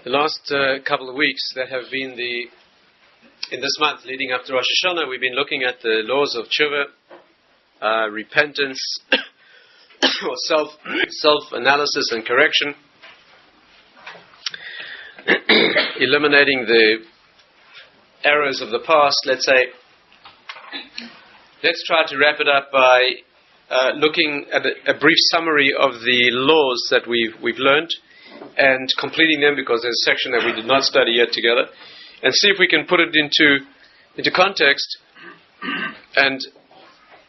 The last couple of weeks that have been in this month leading up to Rosh Hashanah, we've been looking at the laws of Teshuva, repentance, or self-analysis and correction, eliminating the errors of the past, let's say. Let's try to wrap it up by looking at a brief summary of the laws that we've learned and completing them, because there's a section that we did not study yet together, and see if we can put it into context and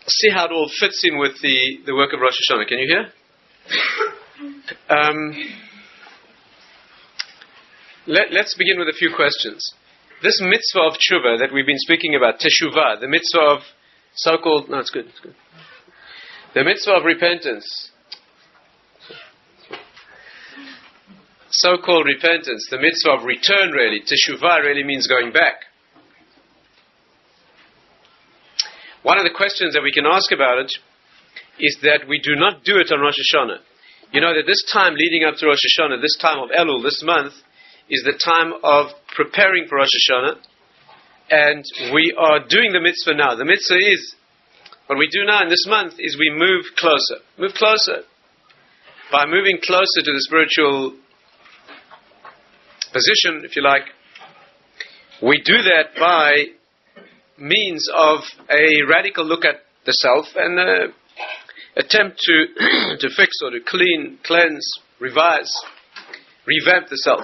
see how it all fits in with the work of Rosh Hashanah. Can you hear? Let's begin with a few questions. This mitzvah of Teshuva that we've been speaking about, Teshuva, the mitzvah of so-called... No, it's good. The mitzvah of repentance. So-called repentance, the mitzvah of return, really. Teshuva really means going back. One of the questions that we can ask about it is that we do not do it on Rosh Hashanah. You know that this time leading up to Rosh Hashanah, this time of Elul, this month, is the time of preparing for Rosh Hashanah, and we are doing the mitzvah now. The mitzvah is, what we do now in this month is we move closer. Move closer. By moving closer to the spiritual position, if you like, we do that by means of a radical look at the self and attempt to fix or to cleanse, revise, revamp the self.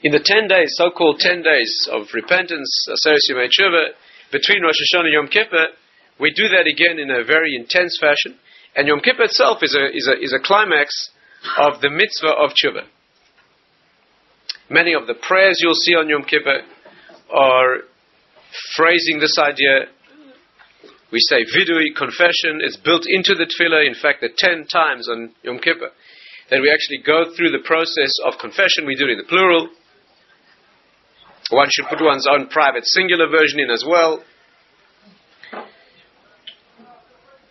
In the 10 days, so-called 10 days of repentance, Aseres Yemei Teshuva, between Rosh Hashanah and Yom Kippur, we do that again in a very intense fashion. And Yom Kippur itself is a climax of the mitzvah of Teshuva. Many of the prayers you'll see on Yom Kippur are phrasing this idea. We say vidui, confession. It's built into the tefillah. In fact, the 10 times on Yom Kippur that we actually go through the process of confession. We do it in the plural. One should put one's own private singular version in as well.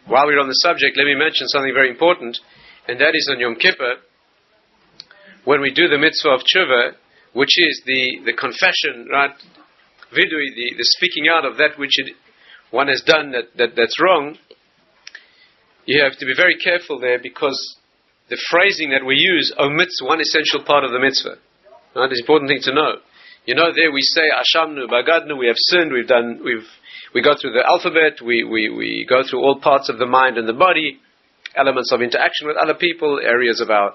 While we're on the subject, let me mention something very important, and that is on Yom Kippur, when we do the mitzvah of Teshuva, which is the confession, right? Vidui, the speaking out of that which one has done that's wrong. You have to be very careful there, because the phrasing that we use omits one essential part of the mitzvah. Right? It's an important thing to know. You know, there we say Ashamnu, Bagadnu, we have sinned, we go through the alphabet, we go through all parts of the mind and the body, elements of interaction with other people, areas of our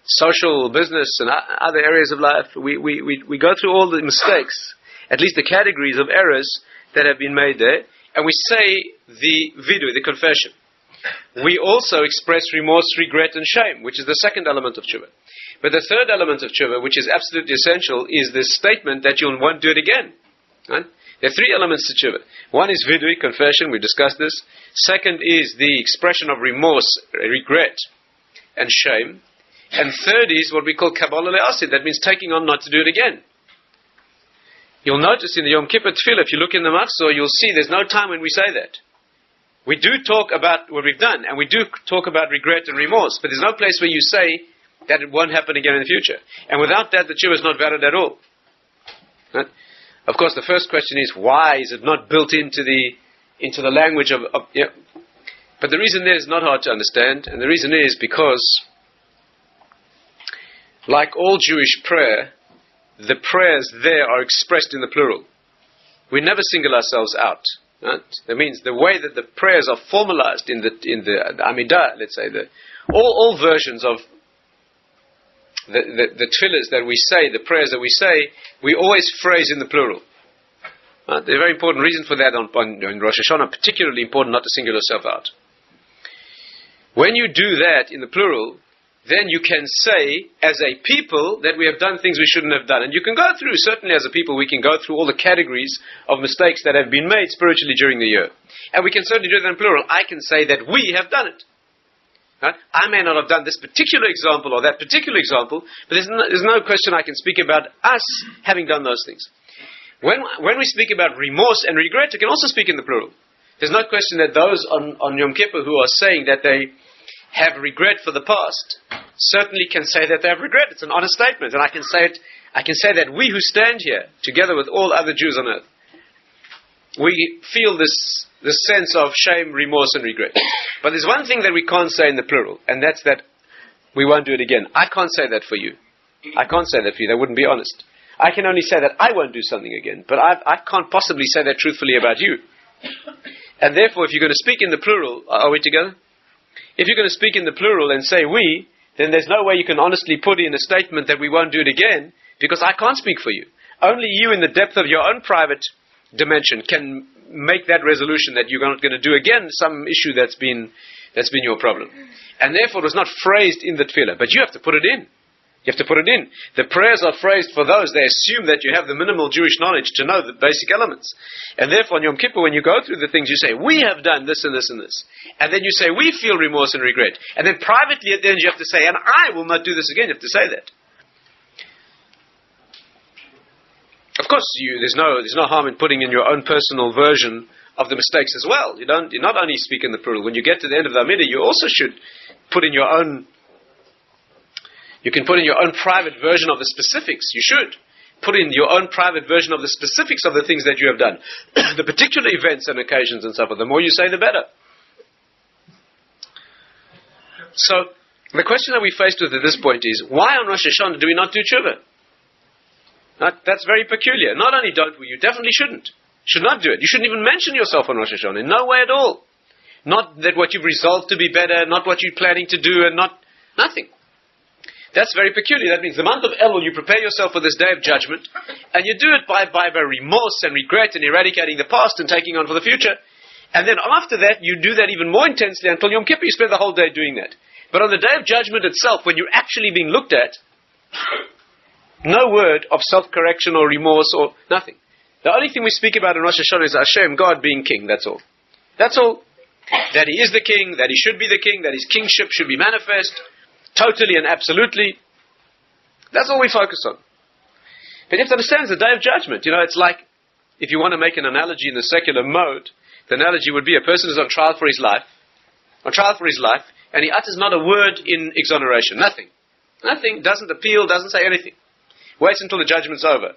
social, business, and other areas of life. We go through all the mistakes, at least the categories of errors that have been made there, and we say the vidu, the confession. We also express remorse, regret, and shame, which is the second element of Teshuva. But the third element of Teshuva, which is absolutely essential, is this statement that you won't do it again. Right? There are three elements to Teshuva. One is vidui, confession, we discussed this. Second is the expression of remorse, regret, and shame. And third is what we call Kabbalah Le'asid, that means taking on not to do it again. You'll notice in the Yom Kippur Tefillah, if you look in the Matzah, you'll see there's no time when we say that. We do talk about what we've done, and we do talk about regret and remorse, but there's no place where you say that it won't happen again in the future. And without that, the Teshuva is not valid at all. Right? Of course, the first question is, why is it not built into the language of yeah. But the reason there is not hard to understand, and the reason is because, like all Jewish prayer, the prayers there are expressed in the plural. We never single ourselves out. Right? That means the way that the prayers are formalized in the Amidah, let's say, all versions of the tefillahs that we say, the prayers that we say, we always phrase in the plural. Right? There's a very important reason for that on Rosh Hashanah, particularly important not to single yourself out. When you do that in the plural, then you can say, as a people, that we have done things we shouldn't have done. And you can go through, certainly as a people, we can go through all the categories of mistakes that have been made spiritually during the year. And we can certainly do that in plural. I can say that we have done it. Right? I may not have done this particular example or that particular example, but there's no question I can speak about us having done those things. When we speak about remorse and regret, we can also speak in the plural. There's no question that those on Yom Kippur who are saying that they have regret for the past, certainly can say that they have regret. It's an honest statement, and I can say it. I can say that we who stand here, together with all other Jews on earth, we feel this sense of shame, remorse, and regret. But there's one thing that we can't say in the plural, and that's that we won't do it again. I can't say that for you. I can't say that for you. That wouldn't be honest. I can only say that I won't do something again, but I can't possibly say that truthfully about you. And therefore, if you're going to speak in the plural, are we together? If you're going to speak in the plural and say we, then there's no way you can honestly put in a statement that we won't do it again, because I can't speak for you. Only you, in the depth of your own private dimension, can make that resolution that you're not going to do again some issue that's been your problem. And therefore, it was not phrased in the tefillah, but you have to put it in. You have to put it in. The prayers are phrased for those. They assume that you have the minimal Jewish knowledge to know the basic elements. And therefore, on Yom Kippur, when you go through the things, you say, we have done this and this and this. And then you say, we feel remorse and regret. And then privately at the end, you have to say, and I will not do this again. You have to say that. Of course, there's no harm in putting in your own personal version of the mistakes as well. You not only speak in the plural. When you get to the end of the Amidah, you also should put in your own. You can put in your own private version of the specifics. You should put in your own private version of the specifics of the things that you have done, the particular events and occasions and so forth. The more you say, the better. So the question that we're faced with at this point is, why on Rosh Hashanah do we not do tshuva? That's very peculiar. Not only don't we, you definitely shouldn't. Should not do it. You shouldn't even mention yourself on Rosh Hashanah. In no way at all. Not that what you've resolved to be better, not what you're planning to do, and nothing. That's very peculiar. That means the month of Elul, you prepare yourself for this day of judgment, and you do it by remorse and regret and eradicating the past and taking on for the future. And then after that, you do that even more intensely until Yom Kippur. You spend the whole day doing that. But on the day of judgment itself, when you're actually being looked at, no word of self-correction or remorse or nothing. The only thing we speak about in Rosh Hashanah is Hashem, God being king. That's all. That's all. That He is the king, that He should be the king, that His kingship should be manifest, totally and absolutely. That's all we focus on. But you have to understand, it's the day of judgment. It's like, if you want to make an analogy in the secular mode, the analogy would be a person is on trial for his life, and he utters not a word in exoneration. Nothing, doesn't appeal, doesn't say anything. Waits until the judgment's over.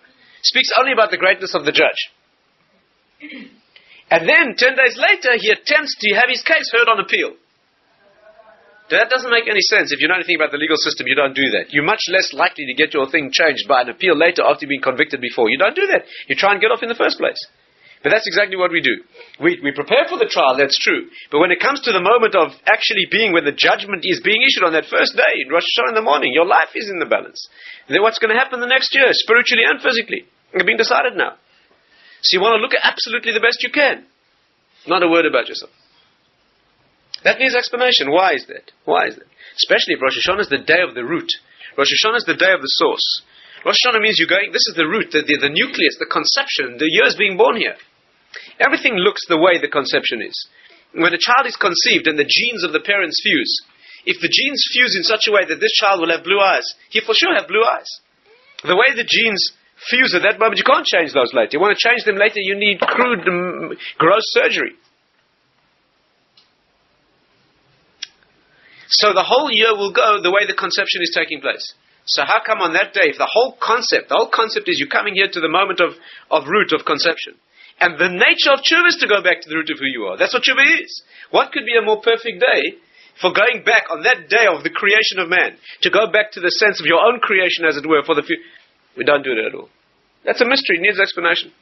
Speaks only about the greatness of the judge. And then, 10 days later, he attempts to have his case heard on appeal. That doesn't make any sense. If you know anything about the legal system, you don't do that. You're much less likely to get your thing changed by an appeal later after you've been convicted before. You don't do that. You try and get off in the first place. But that's exactly what we do. We prepare for the trial, that's true. But when it comes to the moment of actually being where the judgment is being issued on that first day, in Rosh Hashanah in the morning, your life is in the balance. And then what's going to happen the next year, spiritually and physically? It's being decided now. So you want to look at absolutely the best you can. Not a word about yourself. That needs explanation. Why is that? Especially if Rosh Hashanah is the day of the root. Rosh Hashanah is the day of the source. Rosh Hashanah means you're going, this is the root, the nucleus, the conception, the year is being born here. Everything looks the way the conception is. When a child is conceived and the genes of the parents fuse, if the genes fuse in such a way that this child will have blue eyes, he'll for sure have blue eyes. The way the genes fuse at that moment, you can't change those later. You want to change them later, you need crude, gross surgery. So the whole year will go the way the conception is taking place. So how come on that day, if the whole concept is you're coming here to the moment of root, of conception. And the nature of tshuva is to go back to the root of who you are. That's what tshuva is. What could be a more perfect day for going back on that day of the creation of man, to go back to the sense of your own creation, as it were, for the future? We don't do that at all. That's a mystery. It needs explanation.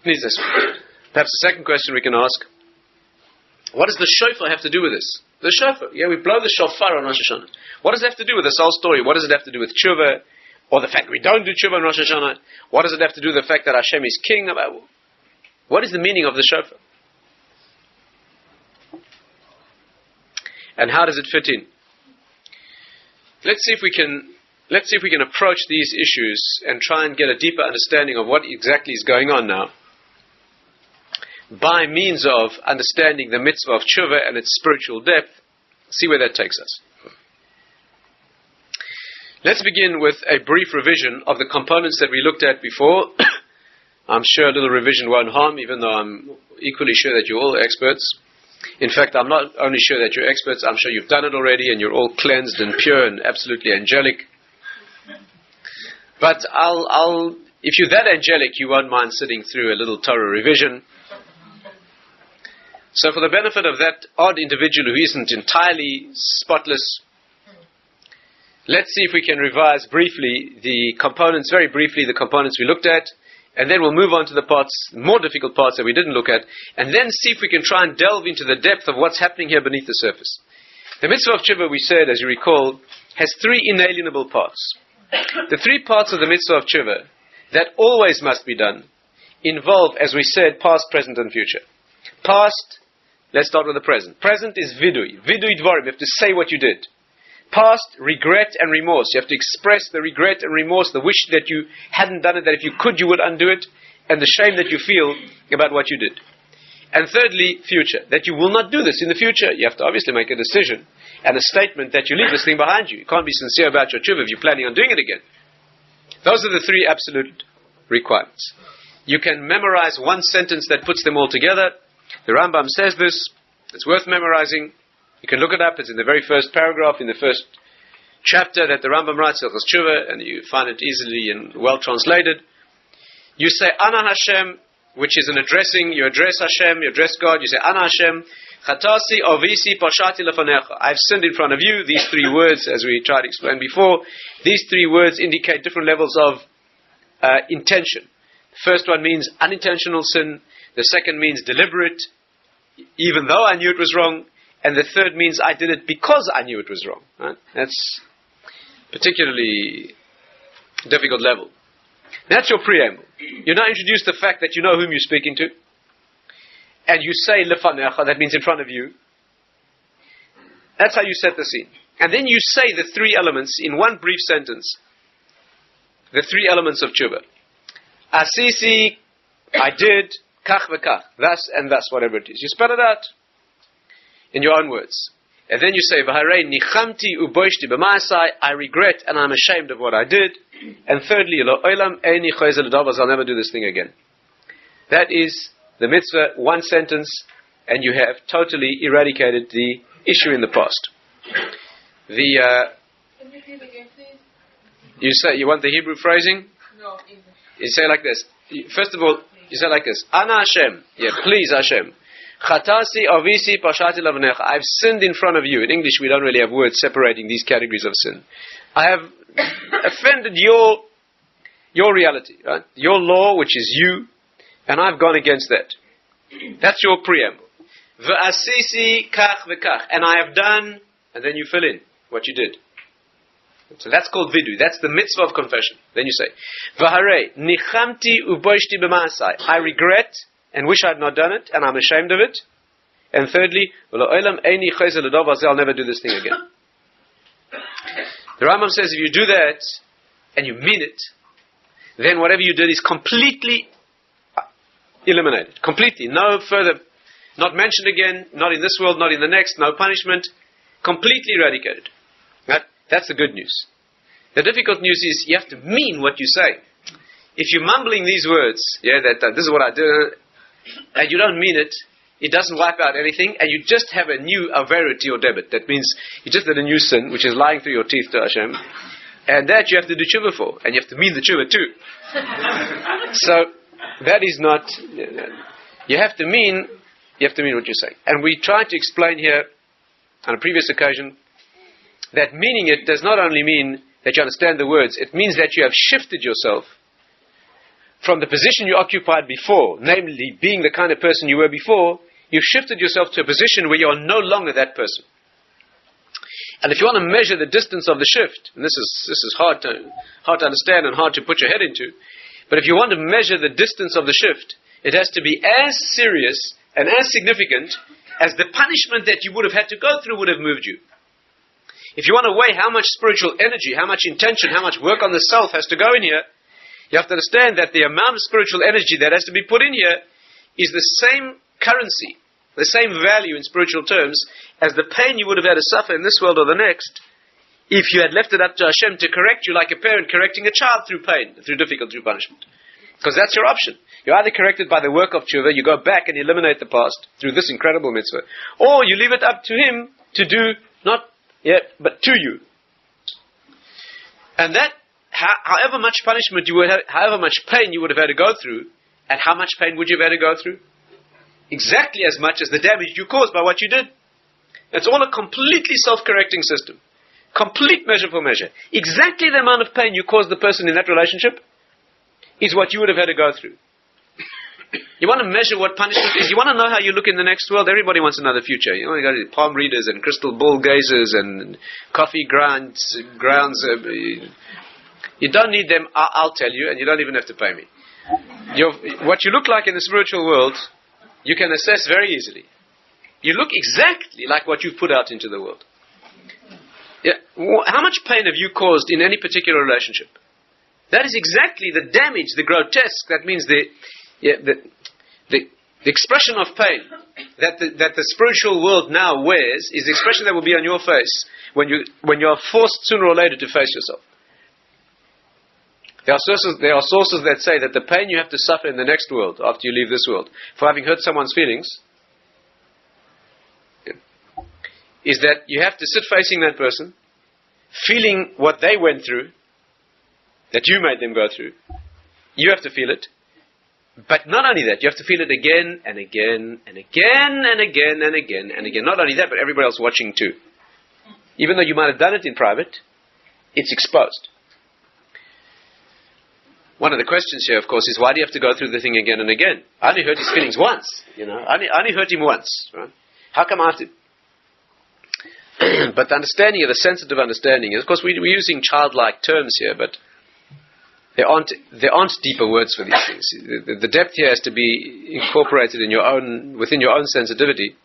Perhaps the second question we can ask, what does the shofar have to do with this? The shofar. Yeah, we blow the shofar on Rosh Hashanah. What does it have to do with this whole story? What does it have to do with tshuva? Or the fact we don't do tshuva on Rosh Hashanah? What does it have to do with the fact that Hashem is king? What is the meaning of the shofar? And how does it fit in? Let's see if we can approach these issues and try and get a deeper understanding of what exactly is going on now, by means of understanding the mitzvah of tshuva and its spiritual depth. See where that takes us. Let's begin with a brief revision of the components that we looked at before. I'm sure a little revision won't harm, even though I'm equally sure that you're all experts. In fact, I'm not only sure that you're experts, I'm sure you've done it already and you're all cleansed and pure and absolutely angelic. But if you're that angelic, you won't mind sitting through a little Torah revision. So for the benefit of that odd individual who isn't entirely spotless, let's see if we can revise briefly the components, very briefly, the components we looked at, and then we'll move on to the parts, more difficult parts that we didn't look at, and then see if we can try and delve into the depth of what's happening here beneath the surface. The mitzvah of Teshuva, we said, as you recall, has three inalienable parts. The three parts of the mitzvah of Teshuva that always must be done involve, as we said, past, present, and future. Past, let's start with the present. Present is vidui. Vidui dvarim, you have to say what you did. Past, regret and remorse. You have to express the regret and remorse, the wish that you hadn't done it, that if you could, you would undo it, and the shame that you feel about what you did. And thirdly, future, that you will not do this in the future. You have to obviously make a decision and a statement that you leave this thing behind you. You can't be sincere about your tshuva if you're planning on doing it again. Those are the three absolute requirements. You can memorize one sentence that puts them all together. The Rambam says this. It's worth memorizing. You can look it up. It's in the very first paragraph, in the first chapter that the Rambam writes, Hilchos Teshuva, and you find it easily and well translated. You say, Ana Hashem, which is an addressing. You address Hashem, you address God. You say, Ana Hashem, Chatasi, Ovisi, Pashati Lefanecha. I've sinned in front of you. These three words, as we tried to explain before, these three words indicate different levels of intention. The first one means unintentional sin. The second means deliberate, even though I knew it was wrong. And the third means I did it because I knew it was wrong. Right? That's particularly difficult level. That's your preamble. You now introduce the fact that you know whom you're speaking to. And you say lefanecha, that means in front of you. That's how you set the scene. And then you say the three elements in one brief sentence. The three elements of tshuva. Asisi, I did, kach v'kach, thus and thus, whatever it is. You spell it out in your own words. And then you say, V'harei nichamti uboishti b'ma'asai, I regret and I'm ashamed of what I did. And thirdly, lo olam eini chozer l'davos, I'll never do this thing again. That is the mitzvah, one sentence, and you have totally eradicated the issue in the past. Can you repeat again, please? You say, you want the Hebrew phrasing? No, English. You say like this. First of all, you say like this. Ana Hashem. Yeah, please Hashem. Chatasi avisi pashati lavnecha. I've sinned in front of you. In English, we don't really have words separating these categories of sin. I have offended your reality, right? Your law, which is you, and I've gone against that. That's your preamble. V'asisi kach v'kach. And I have done, and then you fill in what you did. So that's called vidu. That's the mitzvah of confession. Then you say, V'harei nichamti uboishti b'ma'asai. I regret and wish I had not done it, and I'm ashamed of it. And thirdly, I'll never do this thing again. The Rambam says if you do that, and you mean it, then whatever you did is completely eliminated. Completely. No further, not mentioned again, not in this world, not in the next, no punishment. Completely eradicated. Right? That's the good news. The difficult news is you have to mean what you say. If you're mumbling these words, that this is what I do, and you don't mean it, it doesn't wipe out anything, and you just have a new avera to your debit. That means you just did a new sin, which is lying through your teeth to Hashem, and that you have to do tshuva for, and you have to mean the tshuva too. So that is not. You have to mean what you say, and we tried to explain here on a previous occasion that meaning it does not only mean that you understand the words, it means that you have shifted yourself from the position you occupied before, namely being the kind of person you were before. You've shifted yourself to a position where you are no longer that person. And if you want to measure the distance of the shift, and this is hard to understand and hard to put your head into, but if you want to measure the distance of the shift, it has to be as serious and as significant as the punishment that you would have had to go through would have moved you. If you want to weigh how much spiritual energy, how much intention, how much work on the self has to go in here, you have to understand that the amount of spiritual energy that has to be put in here is the same currency, the same value in spiritual terms as the pain you would have had to suffer in this world or the next if you had left it up to Hashem to correct you like a parent correcting a child through pain, through difficulty, through punishment. Because that's your option. You're either corrected by the work of tshuva, you go back and eliminate the past through this incredible mitzvah, or you leave it up to him to do, not yet, but to you. And that, however much punishment you would have, however much pain you would have had to go through, and how much pain would you have had to go through? Exactly as much as the damage you caused by what you did. It's all a completely self-correcting system. Complete measure for measure. Exactly the amount of pain you caused the person in that relationship is what you would have had to go through. You want to measure what punishment is. You want to know how you look in the next world. Everybody wants another future. You know, you got palm readers and crystal ball gazers and coffee grounds. You don't need them. I'll tell you, and you don't even have to pay me. What you look like in the spiritual world, you can assess very easily. You look exactly like what you've put out into the world. Yeah. How much pain have you caused in any particular relationship? That is exactly the damage, the grotesque. That means the expression of pain that the spiritual world now wears is the expression that will be on your face when you are forced sooner or later to face yourself. There are sources that say that the pain you have to suffer in the next world after you leave this world for having hurt someone's feelings is that you have to sit facing that person, feeling what they went through, that you made them go through. You have to feel it. But not only that, you have to feel it again and again and again and again and again and again. Not only that, but everybody else watching too. Even though you might have done it in private, it's exposed. One of the questions here, of course, is why do you have to go through the thing again and again? I only hurt his feelings once, I only hurt him once, right? How come I have to? But the understanding, the sensitive understanding, is, of course, we're using childlike terms here, but there aren't deeper words for these things. The depth here has to be incorporated within your own sensitivity.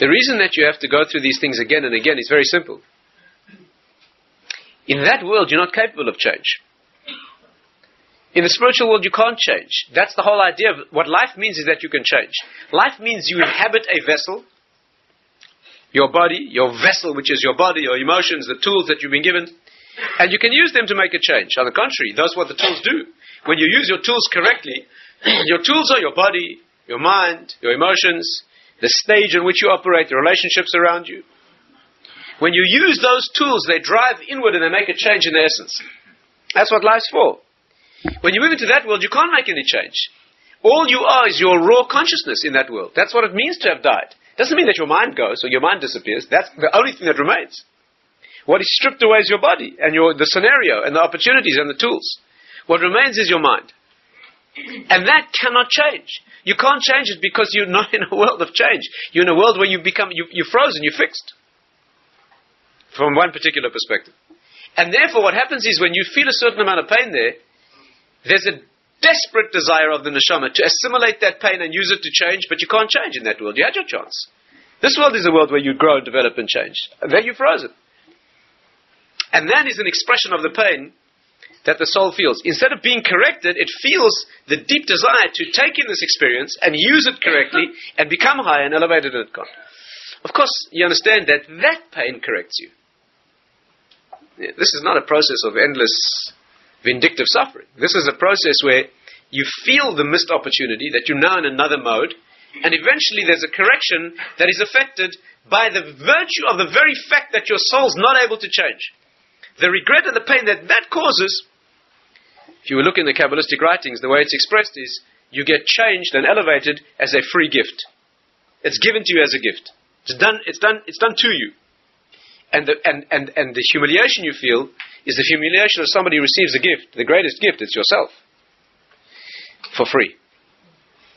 The reason that you have to go through these things again and again is very simple. In that world, you're not capable of change. In the spiritual world, you can't change. That's the whole idea of what life means, is that you can change. Life means you inhabit a vessel, your body, your vessel, which is your body, your emotions, the tools that you've been given, and you can use them to make a change. On the contrary, that's what the tools do. When you use your tools correctly, your tools are your body, your mind, your emotions, the stage in which you operate, the relationships around you. When you use those tools, they drive inward and they make a change in their essence. That's what life's for. When you move into that world, you can't make any change. All you are is your raw consciousness in that world. That's what it means to have died. Doesn't mean that your mind goes or your mind disappears. That's the only thing that remains. What is stripped away is your body and the scenario and the opportunities and the tools. What remains is your mind. And that cannot change. You can't change it because you're not in a world of change. You're in a world where you're frozen, you're fixed. From one particular perspective. And therefore what happens is when you feel a certain amount of pain there's a desperate desire of the neshama to assimilate that pain and use it to change, but you can't change in that world. You had your chance. This world is a world where you grow, develop, and change. And there you're frozen. And that is an expression of the pain that the soul feels. Instead of being corrected, it feels the deep desire to take in this experience and use it correctly and become high and elevated in God. Of course, you understand that pain corrects you. This is not a process of endless vindictive suffering. This is a process where you feel the missed opportunity, that you're now in another mode, and eventually there's a correction that is affected by the virtue of the very fact that your soul's not able to change. The regret and the pain that causes, if you look in the Kabbalistic writings, the way it's expressed is, you get changed and elevated as a free gift. It's given to you as a gift. It's done to you. And the humiliation you feel is the humiliation of somebody who receives a gift. The greatest gift, it's yourself. For free.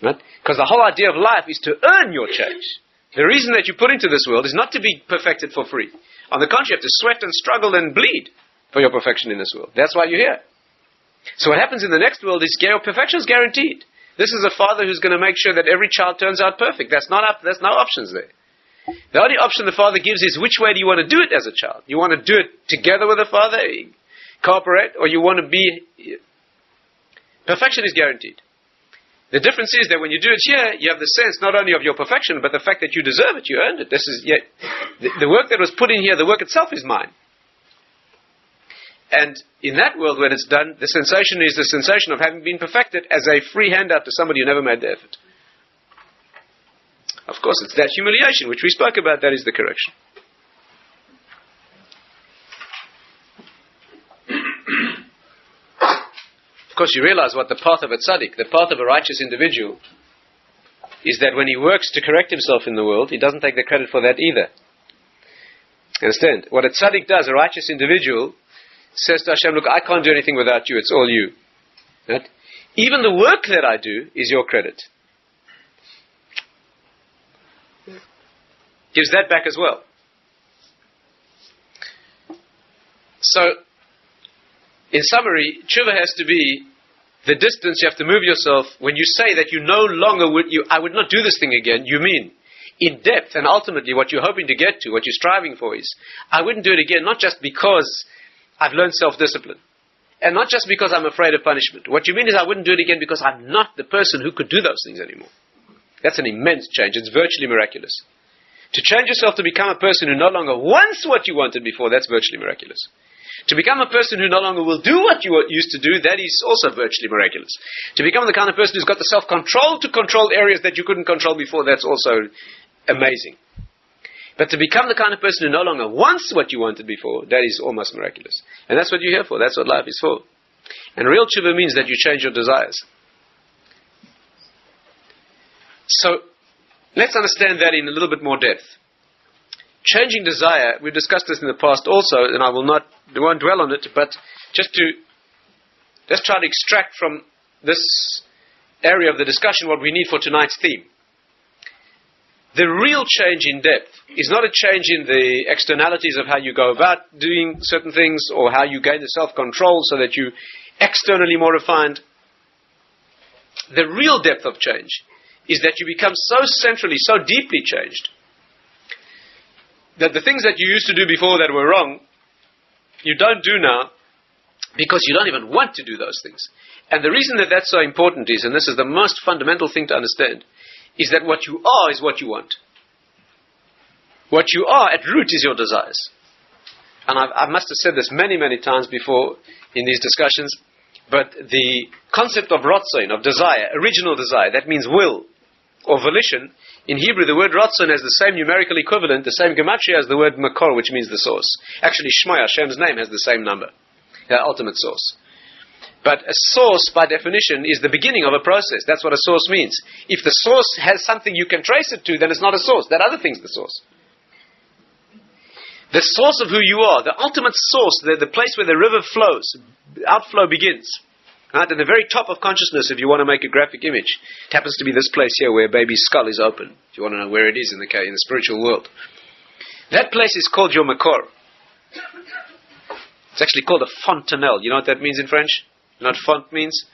Right? Because the whole idea of life is to earn your change. The reason that you put into this world is not to be perfected for free. On the contrary, you have to sweat and struggle and bleed for your perfection in this world. That's why you're here. So what happens in the next world is your perfection is guaranteed. This is a father who's going to make sure that every child turns out perfect. There's no options there. The only option the father gives is which way do you want to do it as a child? You want to do it together with the father, cooperate, or you want to be... Perfection is guaranteed. The difference is that when you do it here, you have the sense not only of your perfection, but the fact that you deserve it, you earned it. The work that was put in here, the work itself is mine. And in that world, when it's done, the sensation is the sensation of having been perfected as a free handout to somebody who never made the effort. Of course, it's that humiliation which we spoke about, that is the correction. Of course, you realize what the path of a tzaddik, the path of a righteous individual, is that when he works to correct himself in the world, he doesn't take the credit for that either. Understand? What a tzaddik does, a righteous individual, says to Hashem, look, I can't do anything without you, it's all you. Right? Even the work that I do is your credit. Gives that back as well. So, in summary, tshuva has to be the distance you have to move yourself. When you say that you no longer I would not do this thing again, you mean in depth, and ultimately what you're hoping to get to, what you're striving for is, I wouldn't do it again, not just because I've learned self-discipline, and not just because I'm afraid of punishment. What you mean is I wouldn't do it again because I'm not the person who could do those things anymore. That's an immense change. It's virtually miraculous. To change yourself to become a person who no longer wants what you wanted before, that's virtually miraculous. To become a person who no longer will do what you used to do, that is also virtually miraculous. To become the kind of person who's got the self-control to control areas that you couldn't control before, that's also amazing. But to become the kind of person who no longer wants what you wanted before, that is almost miraculous. And that's what you're here for. That's what life is for. And real tshuva means that you change your desires. So, let's understand that in a little bit more depth. Changing desire, we've discussed this in the past also, and I won't dwell on it, but let's try to extract from this area of the discussion what we need for tonight's theme. The real change in depth is not a change in the externalities of how you go about doing certain things or how you gain the self-control so that you externally more refined. The real depth of change is that you become so centrally, so deeply changed that the things that you used to do before that were wrong, you don't do now because you don't even want to do those things. And the reason that that's so important is, and this is the most fundamental thing to understand, is that what you are is what you want. What you are at root is your desires. And I must have said this many, many times before in these discussions, but the concept of ratzon, of desire, original desire, that means will or volition. In Hebrew, the word ratzon has the same numerical equivalent, the same gematria as the word makor, which means the source. Actually, Shema, Hashem's name, has the same number, the ultimate source. But a source, by definition, is the beginning of a process. That's what a source means. If the source has something you can trace it to, then it's not a source. That other thing's the source. The source of who you are, the ultimate source, the place where the river flows, outflow begins. Right? At the very top of consciousness, if you want to make a graphic image, it happens to be this place here where a baby's skull is open. If you want to know where it is in the spiritual world. That place is called your makor. It's actually called a fontanelle. You know what that means in French? You know what font means?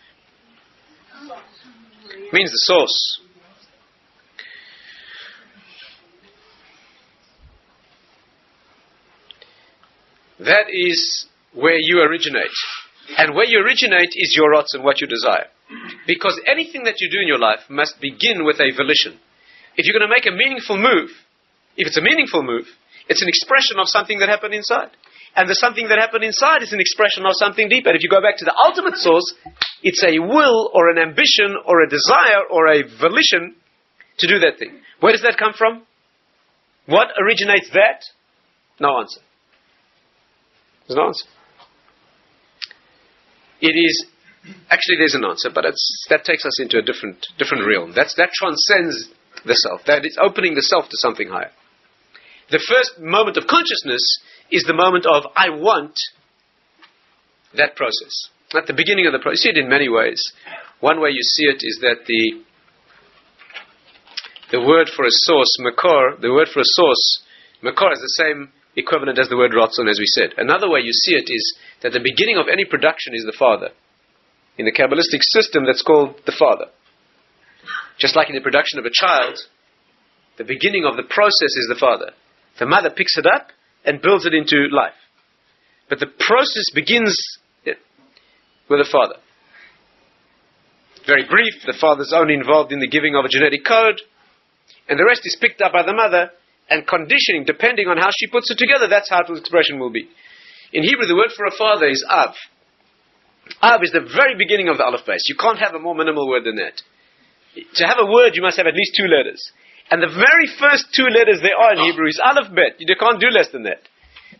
It means the source. That is where you originate. And where you originate is your ratzon, what you desire. Because anything that you do in your life must begin with a volition. If you're going to make a meaningful move, if it's a meaningful move, it's an expression of something that happened inside. And the something that happened inside is an expression of something deeper. And if you go back to the ultimate source, it's a will or an ambition or a desire or a volition to do that thing. Where does that come from? What originates that? No answer. There's no answer. It is, actually there's an answer, but that takes us into a different realm. That transcends the self. That is opening the self to something higher. The first moment of consciousness is the moment of, I want that process. At the beginning of the process, you see it in many ways. One way you see it is that the word for a source, makor, makor is the same equivalent as the word ratzon, as we said. Another way you see it is that the beginning of any production is the father. In the Kabbalistic system, that's called the father. Just like in the production of a child, the beginning of the process is the father. The mother picks it up and builds it into life. But the process begins with the father. Very brief, the father's only involved in the giving of a genetic code, and the rest is picked up by the mother, and conditioning, depending on how she puts it together, that's how its expression will be. In Hebrew, the word for a father is Av. Av is the very beginning of the Aleph base. You can't have a more minimal word than that. To have a word, you must have at least 2 letters. And the very first 2 letters there are in Hebrew is Aleph Bet. You can't do less than that.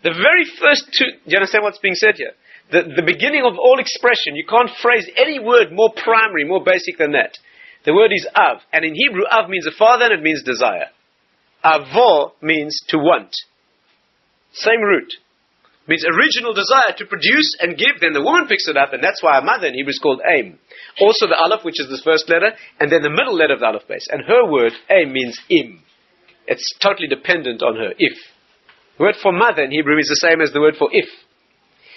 The very first 2, do you understand what's being said here? The beginning of all expression, you can't phrase any word more primary, more basic than that. The word is Av. And in Hebrew, Av means a father and it means desire. Avo means to want. Same root. Means original desire to produce and give. Then the woman picks it up, and that's why a mother in Hebrew is called Aim. Also the Aleph, which is the first letter, and then the middle letter of the Aleph base. And her word, Aim, means Im. It's totally dependent on her, if. The word for mother in Hebrew is the same as the word for if.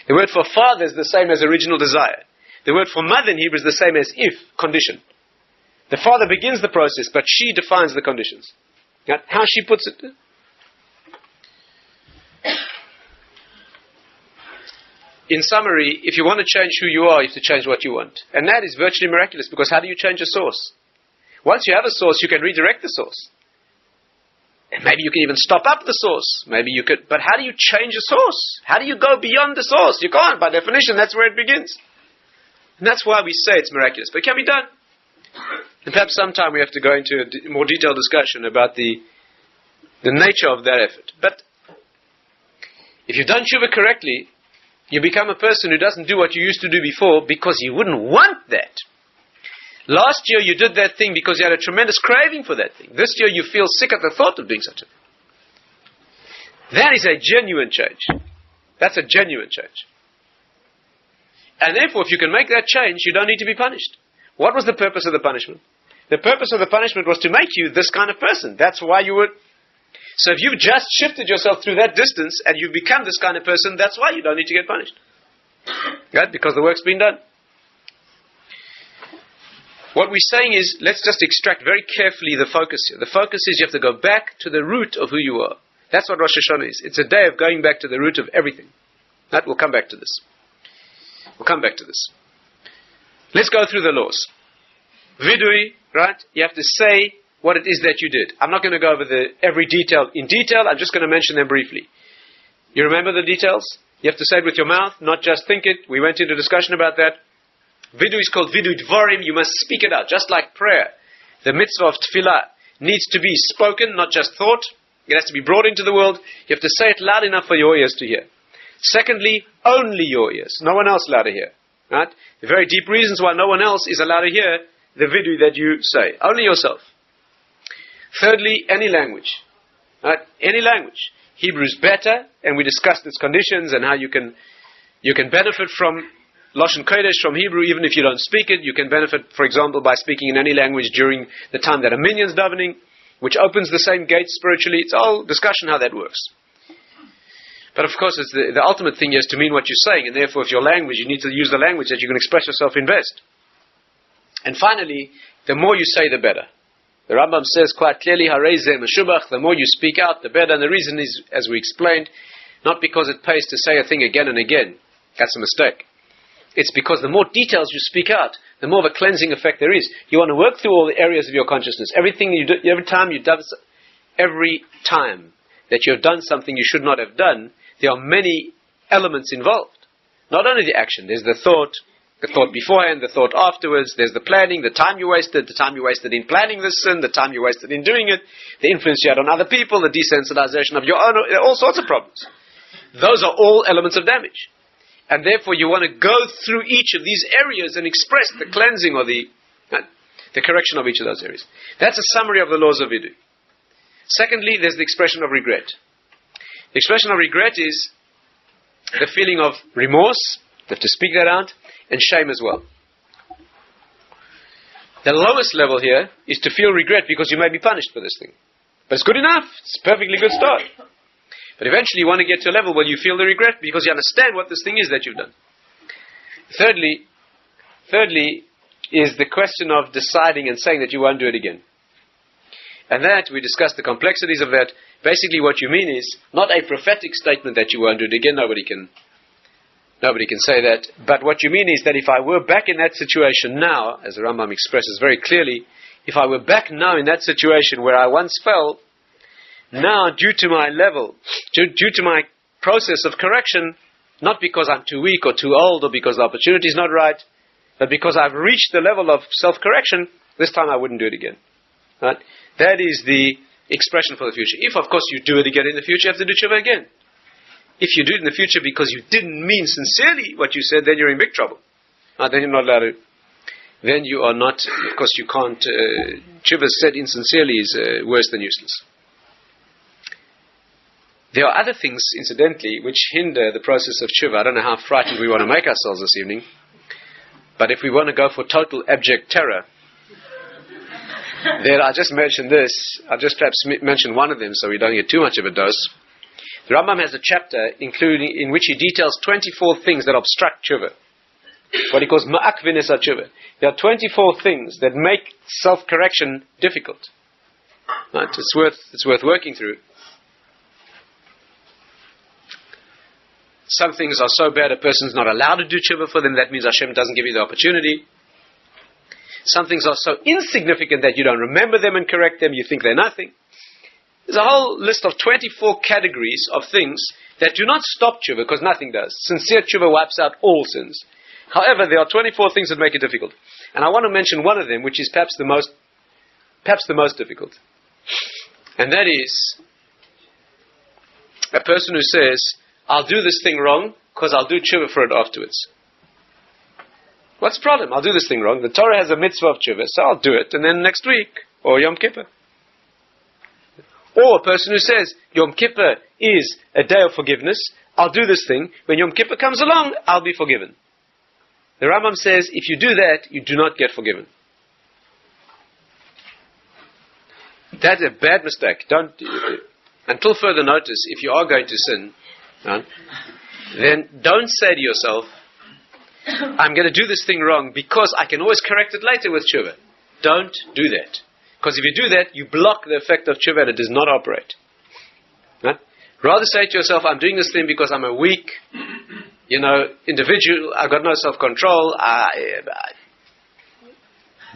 The word for father is the same as original desire. The word for mother in Hebrew is the same as if, condition. The father begins the process, but she defines the conditions. Now, how she puts it. In summary, if you want to change who you are, you have to change what you want. And that is virtually miraculous, because how do you change a source? Once you have a source, you can redirect the source. And maybe you can even stop up the source. Maybe you could, but how do you change a source? How do you go beyond the source? You can't. By definition, that's where it begins. And that's why we say it's miraculous. But it can be done. And perhaps sometime we have to go into a more detailed discussion about the nature of that effort. But if you've done Teshuva correctly, you become a person who doesn't do what you used to do before because you wouldn't want that. Last year you did that thing because you had a tremendous craving for that thing. This year you feel sick at the thought of doing such a thing. That is a genuine change. That's a genuine change. And therefore, if you can make that change, you don't need to be punished. What was the purpose of the punishment? The purpose of the punishment was to make you this kind of person. That's why you would. So if you've just shifted yourself through that distance and you've become this kind of person, that's why you don't need to get punished. Right? Because the work's been done. What we're saying is, let's just extract very carefully the focus here. The focus is you have to go back to the root of who you are. That's what Rosh Hashanah is. It's a day of going back to the root of everything. Right? We'll come back to this. We'll come back to this. Let's go through the laws. Vidui, right? You have to say what it is that you did. I'm not going to go over every detail in detail. I'm just going to mention them briefly. You remember the details? You have to say it with your mouth, not just think it. We went into a discussion about that. Vidui is called Vidui Dvarim. You must speak it out, just like prayer. The mitzvah of tefillah needs to be spoken, not just thought. It has to be brought into the world. You have to say it loud enough for your ears to hear. Secondly, only your ears. No one else allowed to hear. Right? The very deep reasons why no one else is allowed to hear the vidui that you say. Only yourself. Thirdly, any language. Right? Any language. Hebrew is better, and we discussed its conditions and how you can benefit from Lashon Kodesh, from Hebrew, even if you don't speak it. You can benefit, for example, by speaking in any language during the time that a minyan's davening, which opens the same gate spiritually. It's all discussion how that works. But of course, it's the ultimate thing is to mean what you're saying, and therefore, if your language, you need to use the language that you can express yourself in best. And finally, the more you say, the better. The Rambam says quite clearly, Harezeh Meshubach, the more you speak out, the better. And the reason is, as we explained, not because it pays to say a thing again and again. That's a mistake. It's because the more details you speak out, the more of a cleansing effect there is. You want to work through all the areas of your consciousness. Everything you do, every time that you have done something you should not have done, there are many elements involved. Not only the action, there's the thought beforehand, the thought afterwards, there's the planning, the time you wasted in planning this sin, the time you wasted in doing it, the influence you had on other people, the desensitization of your own, all sorts of problems. Those are all elements of damage. And therefore you want to go through each of these areas and express the cleansing or the correction of each of those areas. That's a summary of the laws of Vidui. Secondly, there's the expression of regret. The expression of regret is the feeling of remorse, you have to speak that out, and shame as well. The lowest level here is to feel regret because you may be punished for this thing. But it's good enough. It's a perfectly good start. But eventually you want to get to a level where you feel the regret because you understand what this thing is that you've done. Thirdly is the question of deciding and saying that you won't do it again. And that, we discussed the complexities of that. Basically what you mean is not a prophetic statement that you won't do it again. Nobody can say that. But what you mean is that if I were back in that situation now, as the Rambam expresses very clearly, if I were back now in that situation where I once fell, now due to my level, due to my process of correction, not because I'm too weak or too old or because the opportunity is not right, but because I've reached the level of self-correction, this time I wouldn't do it again. Right? That is the expression for the future. If, of course, you do it again in the future, you have to do tshuva again. If you do it in the future because you didn't mean sincerely what you said, then you're in big trouble. Then you're not allowed to. Then you are not, of course you can't, tshuva said insincerely is worse than useless. There are other things, incidentally, which hinder the process of tshuva. I don't know how frightened we want to make ourselves this evening, but if we want to go for total abject terror, then I just mentioned this. I'll just perhaps mention one of them so we don't get too much of a dose. The Rambam has a chapter in which he details 24 things that obstruct tshuva. What he calls ma'akvines tshuva. There are 24 things that make self-correction difficult. Right? It's worth working through. Some things are so bad a person's not allowed to do tshuva for them. That means Hashem doesn't give you the opportunity. Some things are so insignificant that you don't remember them and correct them. You think they're nothing. There's a whole list of 24 categories of things that do not stop tshuva, because nothing does. Sincere tshuva wipes out all sins. However, there are 24 things that make it difficult. And I want to mention one of them, which is perhaps the most difficult. And that is a person who says, I'll do this thing wrong because I'll do tshuva for it afterwards. What's the problem? I'll do this thing wrong. The Torah has a mitzvah of tshuva, so I'll do it, and then next week, or Yom Kippur. Or a person who says, Yom Kippur is a day of forgiveness, I'll do this thing, when Yom Kippur comes along, I'll be forgiven. The Rambam says, if you do that, you do not get forgiven. That's a bad mistake. Until further notice, if you are going to sin, then don't say to yourself, I'm going to do this thing wrong because I can always correct it later with tshuva. Don't do that. Because if you do that, you block the effect of tshuva and it does not operate. Right? Rather say to yourself, I'm doing this thing because I'm a weak, individual, I've got no self-control.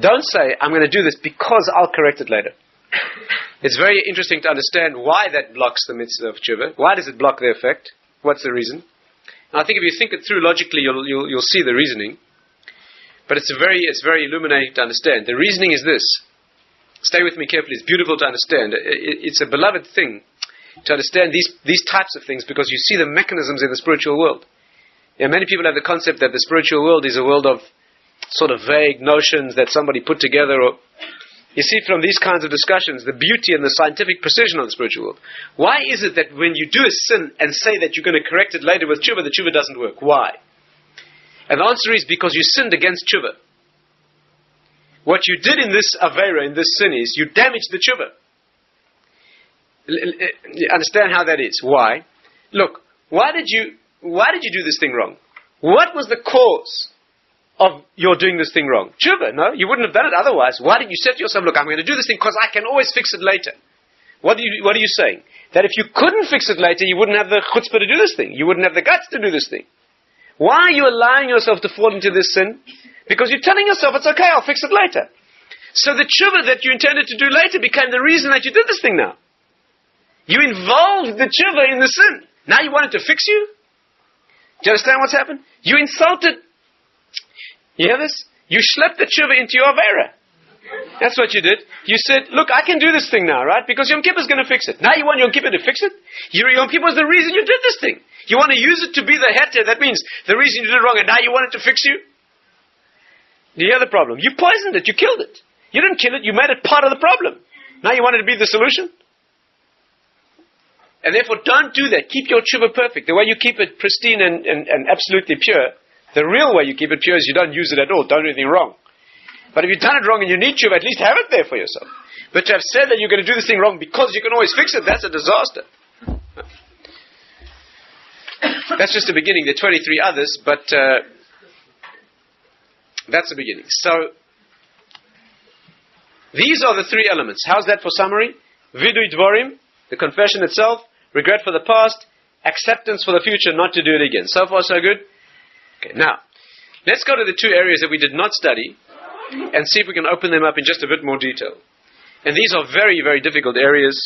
Don't say, I'm going to do this because I'll correct it later. It's very interesting to understand why that blocks the mitzvah of tshuva. Why does it block the effect? What's the reason? And I think if you think it through logically, you'll see the reasoning. But it's very illuminating to understand. The reasoning is this. Stay with me carefully. It's beautiful to understand. It's a beloved thing to understand these types of things because you see the mechanisms in the spiritual world. Many people have the concept that the spiritual world is a world of sort of vague notions that somebody put together. You see from these kinds of discussions the beauty and the scientific precision of the spiritual world. Why is it that when you do a sin and say that you're going to correct it later with tshuva, the tshuva doesn't work? Why? And the answer is because you sinned against tshuva. What you did in this avera, in this sin, is you damaged the tshuva. Understand how that is. Why? Look, why did you do this thing wrong? What was the cause of your doing this thing wrong? Tshuva, no? You wouldn't have done it otherwise. Why did you say to yourself, look, I'm going to do this thing because I can always fix it later? What are you saying? That if you couldn't fix it later, you wouldn't have the chutzpah to do this thing. You wouldn't have the guts to do this thing. Why are you allowing yourself to fall into this sin? Because you're telling yourself, it's okay, I'll fix it later. So the tshuva that you intended to do later became the reason that you did this thing now. You involved the tshuva in the sin. Now you want it to fix you? Do you understand what's happened? You insulted. You hear this? You schlepped the tshuva into your avera. That's what you did. You said, look, I can do this thing now, right? Because Yom Kippur is going to fix it. Now you want Yom Kippur to fix it? Yom Kippur is the reason you did this thing. You want to use it to be the heter. That means the reason you did it wrong, and now you want it to fix you? Do you hear the problem? You poisoned it. You killed it. You didn't kill it. You made it part of the problem. Now you want it to be the solution? And therefore, don't do that. Keep your tshuva perfect. The way you keep it pristine and absolutely pure, the real way you keep it pure is you don't use it at all. Don't do anything wrong. But if you've done it wrong and you need tshuva, at least have it there for yourself. But to have said that you're going to do this thing wrong because you can always fix it, that's a disaster. That's just the beginning. There are 23 others, but that's the beginning. So, these are the three elements. How's that for summary? Vidui dvorim, the confession itself, regret for the past, acceptance for the future, not to do it again. So far, so good? Okay, now, let's go to the two areas that we did not study and see if we can open them up in just a bit more detail. And these are very, very difficult areas.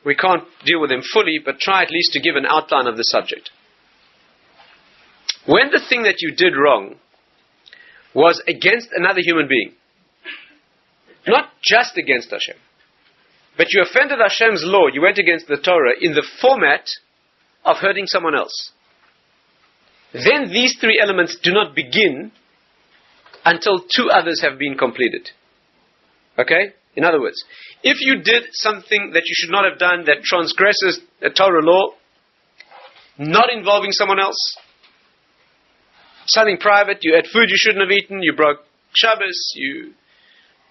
We can't deal with them fully, but try at least to give an outline of the subject. When the thing that you did wrong was against another human being, not just against Hashem, but you offended Hashem's law, you went against the Torah in the format of hurting someone else, then these three elements do not begin until two others have been completed. Okay? In other words, if you did something that you should not have done that transgresses a Torah law, not involving someone else, something private, you ate food you shouldn't have eaten, you broke Shabbos, you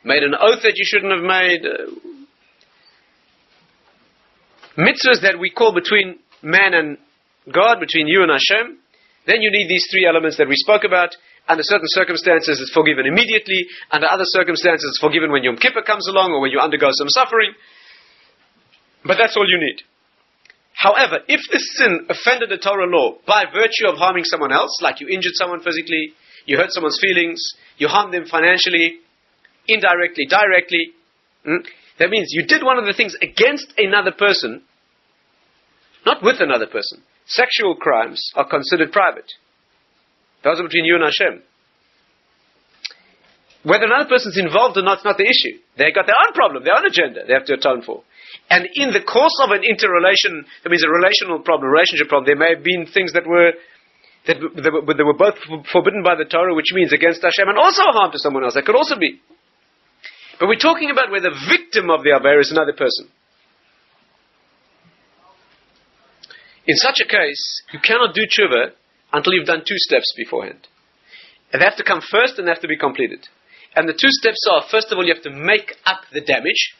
made an oath that you shouldn't have made, mitzvahs that we call between man and God, between you and Hashem, then you need these three elements that we spoke about. Under certain circumstances, it's forgiven immediately. Under other circumstances, it's forgiven when Yom Kippur comes along or when you undergo some suffering. But that's all you need. However, if the sin offended the Torah law by virtue of harming someone else, like you injured someone physically, you hurt someone's feelings, you harmed them financially, indirectly, directly, that means you did one of the things against another person, not with another person. Sexual crimes are considered private. Those are between you and Hashem. Whether another person's involved or not is not the issue. They've got their own problem, their own agenda they have to atone for. And in the course of an interrelation, that means a relational problem, a relationship problem, there may have been things that were both forbidden by the Torah, which means against Hashem, and also harm to someone else. That could also be. But we're talking about where the victim of the Avera is another person. In such a case, you cannot do tshuva until you've done two steps beforehand. And they have to come first and they have to be completed. And the two steps are, first of all, you have to make up the damage,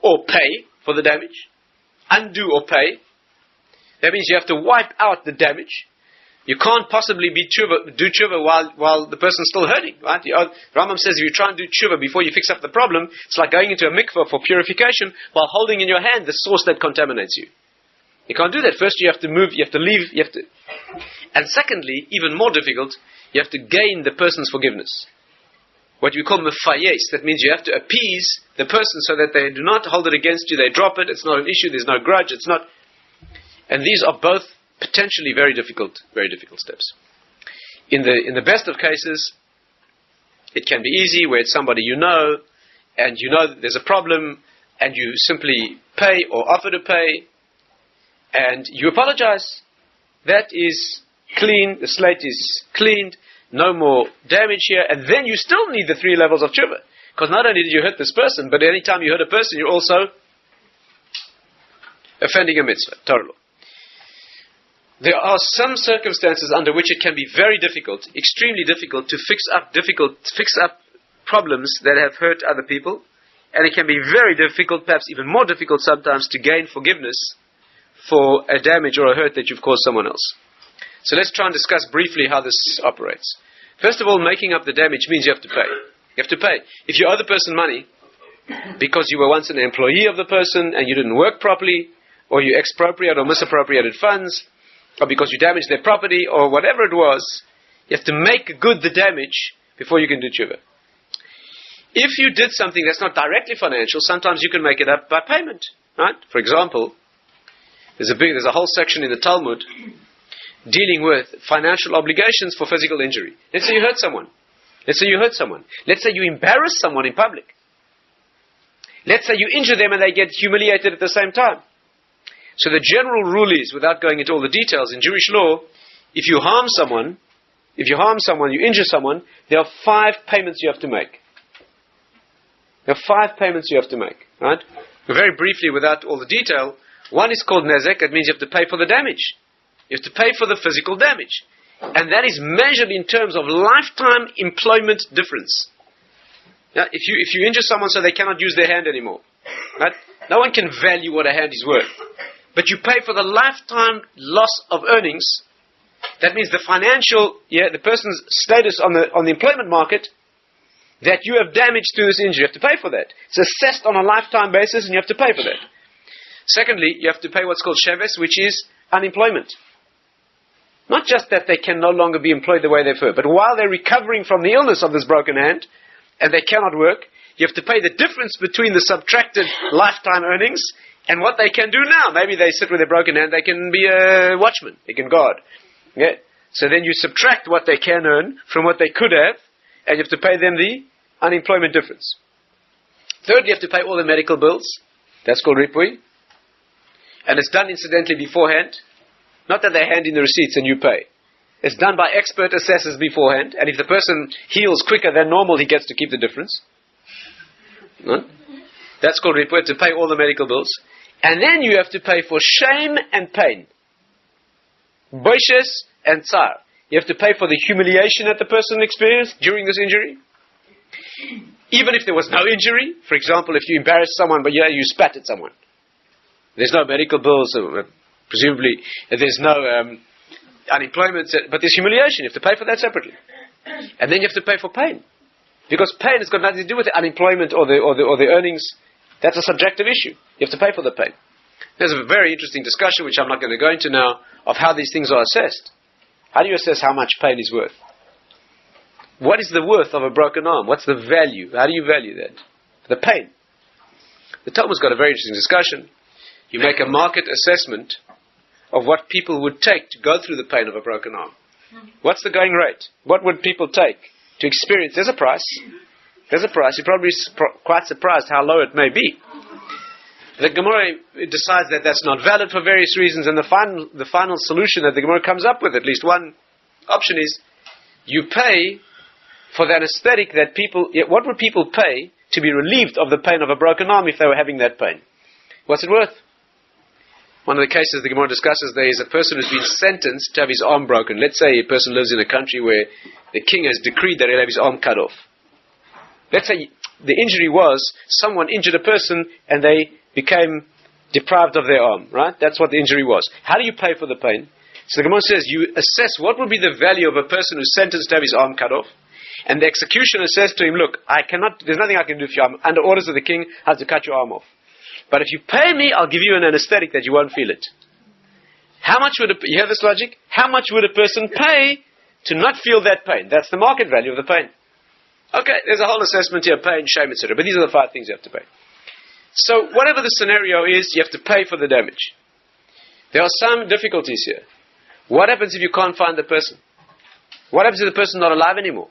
or pay for the damage, undo or pay. That means you have to wipe out the damage. You can't possibly do tshuva while the person's still hurting, right? Rambam says if you try and do tshuva before you fix up the problem, it's like going into a mikveh for purification while holding in your hand the source that contaminates you. You can't do that. First you have to move, you have to leave, And secondly, even more difficult, you have to gain the person's forgiveness. What we call mefayes, that means you have to appease the person so that they do not hold it against you, they drop it, it's not an issue, there's no grudge, it's not... And these are both potentially very difficult steps. In the best of cases, it can be easy, where it's somebody you know, and you know that there's a problem, and you simply pay or offer to pay, and you apologize. That is clean, the slate is cleaned, no more damage here, and then you still need the three levels of tshuva. Because not only did you hurt this person, but any time you hurt a person, you're also offending a mitzvah, Torah law. There are some circumstances under which it can be very difficult, extremely difficult, to fix up problems that have hurt other people, and it can be very difficult, perhaps even more difficult sometimes, to gain forgiveness for a damage or a hurt that you've caused someone else. So let's try and discuss briefly how this operates. First of all, making up the damage means you have to pay. You have to pay. If you owe the person money because you were once an employee of the person and you didn't work properly, or you expropriated or misappropriated funds, or because you damaged their property, or whatever it was, you have to make good the damage before you can do tshuva. If you did something that's not directly financial, sometimes you can make it up by payment, right? For example, there's a whole section in the Talmud dealing with financial obligations for physical injury. Let's say you hurt someone. Let's say you embarrass someone in public. Let's say you injure them and they get humiliated at the same time. So the general rule is, without going into all the details, in Jewish law, if you harm someone, you injure someone, there are 5 payments you have to make. Right? Very briefly, without all the detail, one is called nezek. That means you have to pay for the damage. You have to pay for the physical damage. And that is measured in terms of lifetime employment difference. Now, if you injure someone so they cannot use their hand anymore, right? No one can value what a hand is worth. But you pay for the lifetime loss of earnings. That means the the person's status on the employment market that you have damaged through this injury. You have to pay for that. It's assessed on a lifetime basis and you have to pay for that. Secondly, you have to pay what's called sheves, which is unemployment. Not just that they can no longer be employed the way they were, but while they're recovering from the illness of this broken hand, and they cannot work, you have to pay the difference between the subtracted lifetime earnings and what they can do now. Maybe they sit with a broken hand, they can be a watchman, they can guard. Yeah? So then you subtract what they can earn from what they could have, and you have to pay them the unemployment difference. Thirdly, you have to pay all the medical bills. That's called ripui. And it's done incidentally beforehand. Not that they hand in the receipts and you pay. It's done by expert assessors beforehand, and if the person heals quicker than normal, he gets to keep the difference. No? That's called ripui, to pay all the medical bills. And then you have to pay for shame and pain. Boishes and tsar. You have to pay for the humiliation that the person experienced during this injury. Even if there was no injury, for example, if you embarrassed someone but you spat at someone. There's no medical bills, presumably there's no unemployment, but there's humiliation. You have to pay for that separately. And then you have to pay for pain. Because pain has got nothing to do with the unemployment or the earnings. That's a subjective issue. You have to pay for the pain. There's a very interesting discussion, which I'm not going to go into now, of how these things are assessed. How do you assess how much pain is worth? What is the worth of a broken arm? What's the value? How do you value that? The pain. The Talmud's got a very interesting discussion. You make a market assessment of what people would take to go through the pain of a broken arm. What's the going rate? What would people take to experience? There's a price. There's a price. You're probably quite surprised how low it may be. The Gemara decides that that's not valid for various reasons, and the final solution that the Gemara comes up with, at least one option, is you pay for the anesthetic that people... What would people pay to be relieved of the pain of a broken arm if they were having that pain? What's it worth? One of the cases the Gemara discusses, there is a person who's been sentenced to have his arm broken. Let's say a person lives in a country where the king has decreed that he'll have his arm cut off. Let's say the injury was someone injured a person and they became deprived of their arm, right? That's what the injury was. How do you pay for the pain? So the Gemara says you assess what would be the value of a person who's sentenced to have his arm cut off, and the executioner says to him, look, there's nothing I can do for you. I'm under orders of the king, I have to cut your arm off. But if you pay me, I'll give you an anesthetic that you won't feel it. How much would you hear this logic? How much would a person pay to not feel that pain? That's the market value of the pain. Okay, there's a whole assessment here, pain, shame, etc. But these are the 5 things you have to pay. So whatever the scenario is, you have to pay for the damage. There are some difficulties here. What happens if you can't find the person? What happens if the person's not alive anymore?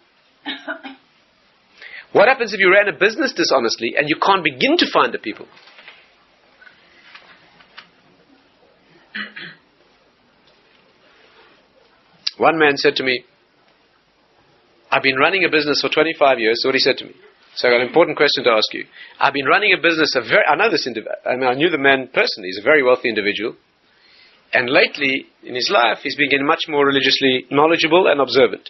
What happens if you ran a business dishonestly and you can't begin to find the people? One man said to me, I've been running a business for 25 years. So what he said to me. So I got an important question to ask you. I've been running a business, I knew the man personally. He's a very wealthy individual. And lately, in his life, he's been getting much more religiously knowledgeable and observant.